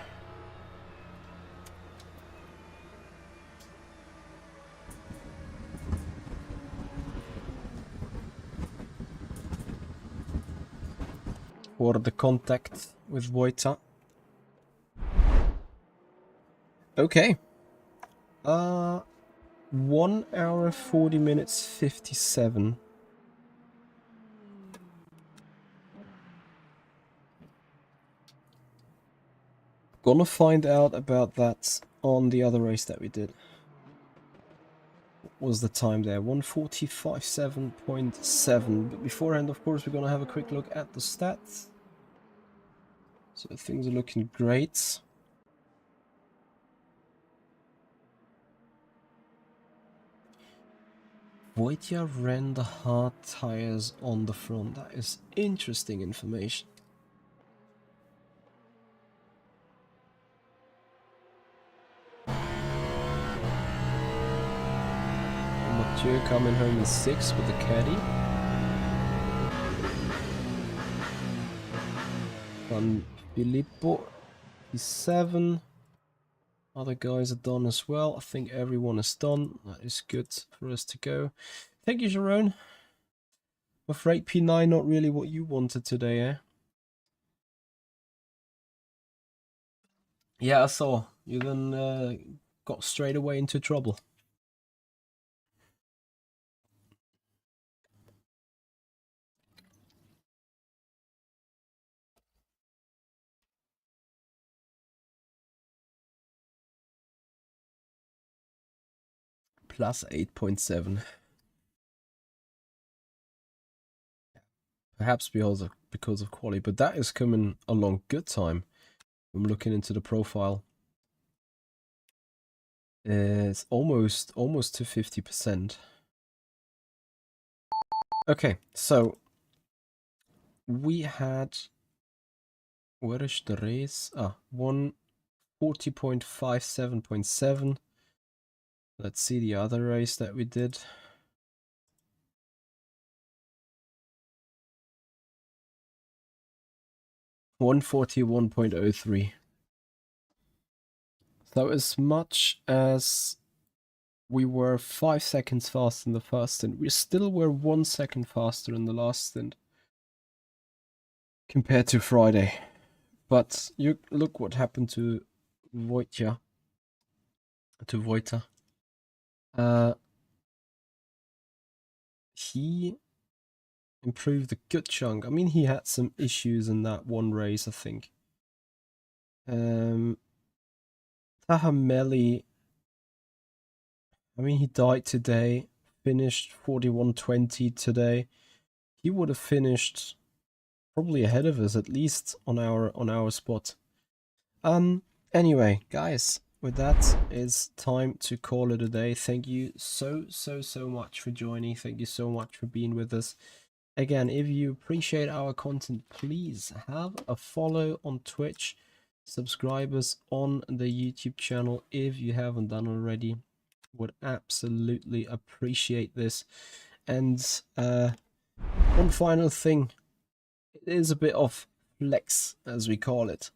For the contact with Wojta. Okay. 1 hour 40 minutes 57. Gonna find out about that on the other race that we did. What was the time there? 1:45.7. But beforehand, of course, we're gonna have a quick look at the stats. So things are looking great. Wojta ran the hard tires on the front. That is interesting information. Mathieu coming home in 6th with the caddy. Then Filippo is 7. Other guys are done as well. I think everyone is done. That is good for us to go. Thank you, Jerome. I'm afraid P9 not really what you wanted today, eh? Yeah, I saw. You then got straight away into trouble. Plus 8.7. Perhaps because of quality, but that is coming along good time. I'm looking into the profile. It's almost to 50%. Okay, so we had, where is the race? 140.57.7. Let's see the other race that we did. .141.03. So as much as we were 5 seconds faster in the first stint, we still were 1 second faster in the last stint compared to Friday. But you look what happened to Wojta. He improved a good chunk. I mean, he had some issues in that one race, I think. Tahameli, I mean, he died today, finished 41.20 today. He would have finished probably ahead of us, at least on our spot. Anyway, guys, with that, it's time to call it a day. Thank you so much for joining. Thank you so much for being with us. again, if you appreciate our content, please have a follow on Twitch. Subscribe us on the YouTube channel if you haven't done already. Would absolutely appreciate this. And one final thing, it is a bit of flex, as we call it,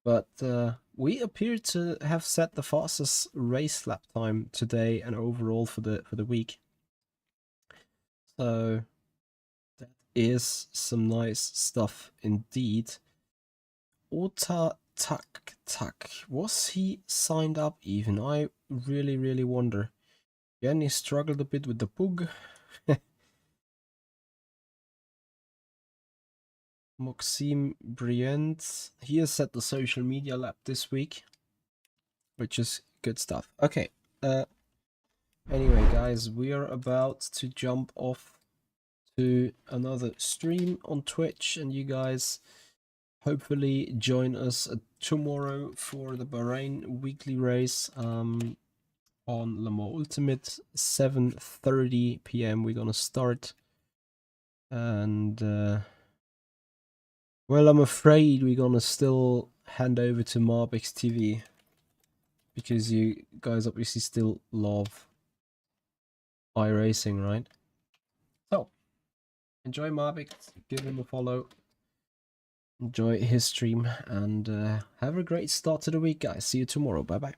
but we appear to have set the fastest race lap time today and overall for the week. So that is some nice stuff indeed. Ota Tak, was he signed up even? I really wonder. Again, he struggled a bit with the bug. Maxime Briand, he has set the social media lap this week, which is good stuff. Okay, anyway guys, we are about to jump off to another stream on Twitch, and you guys hopefully join us tomorrow for the Bahrain weekly race on Le Mans Ultimate, 7:30 p.m. we're gonna start, and well, I'm afraid we're gonna still hand over to Marbix TV because you guys obviously still love iRacing, right? So enjoy Marbix, give him a follow, enjoy his stream, and have a great start to the week, guys. See you tomorrow. Bye bye.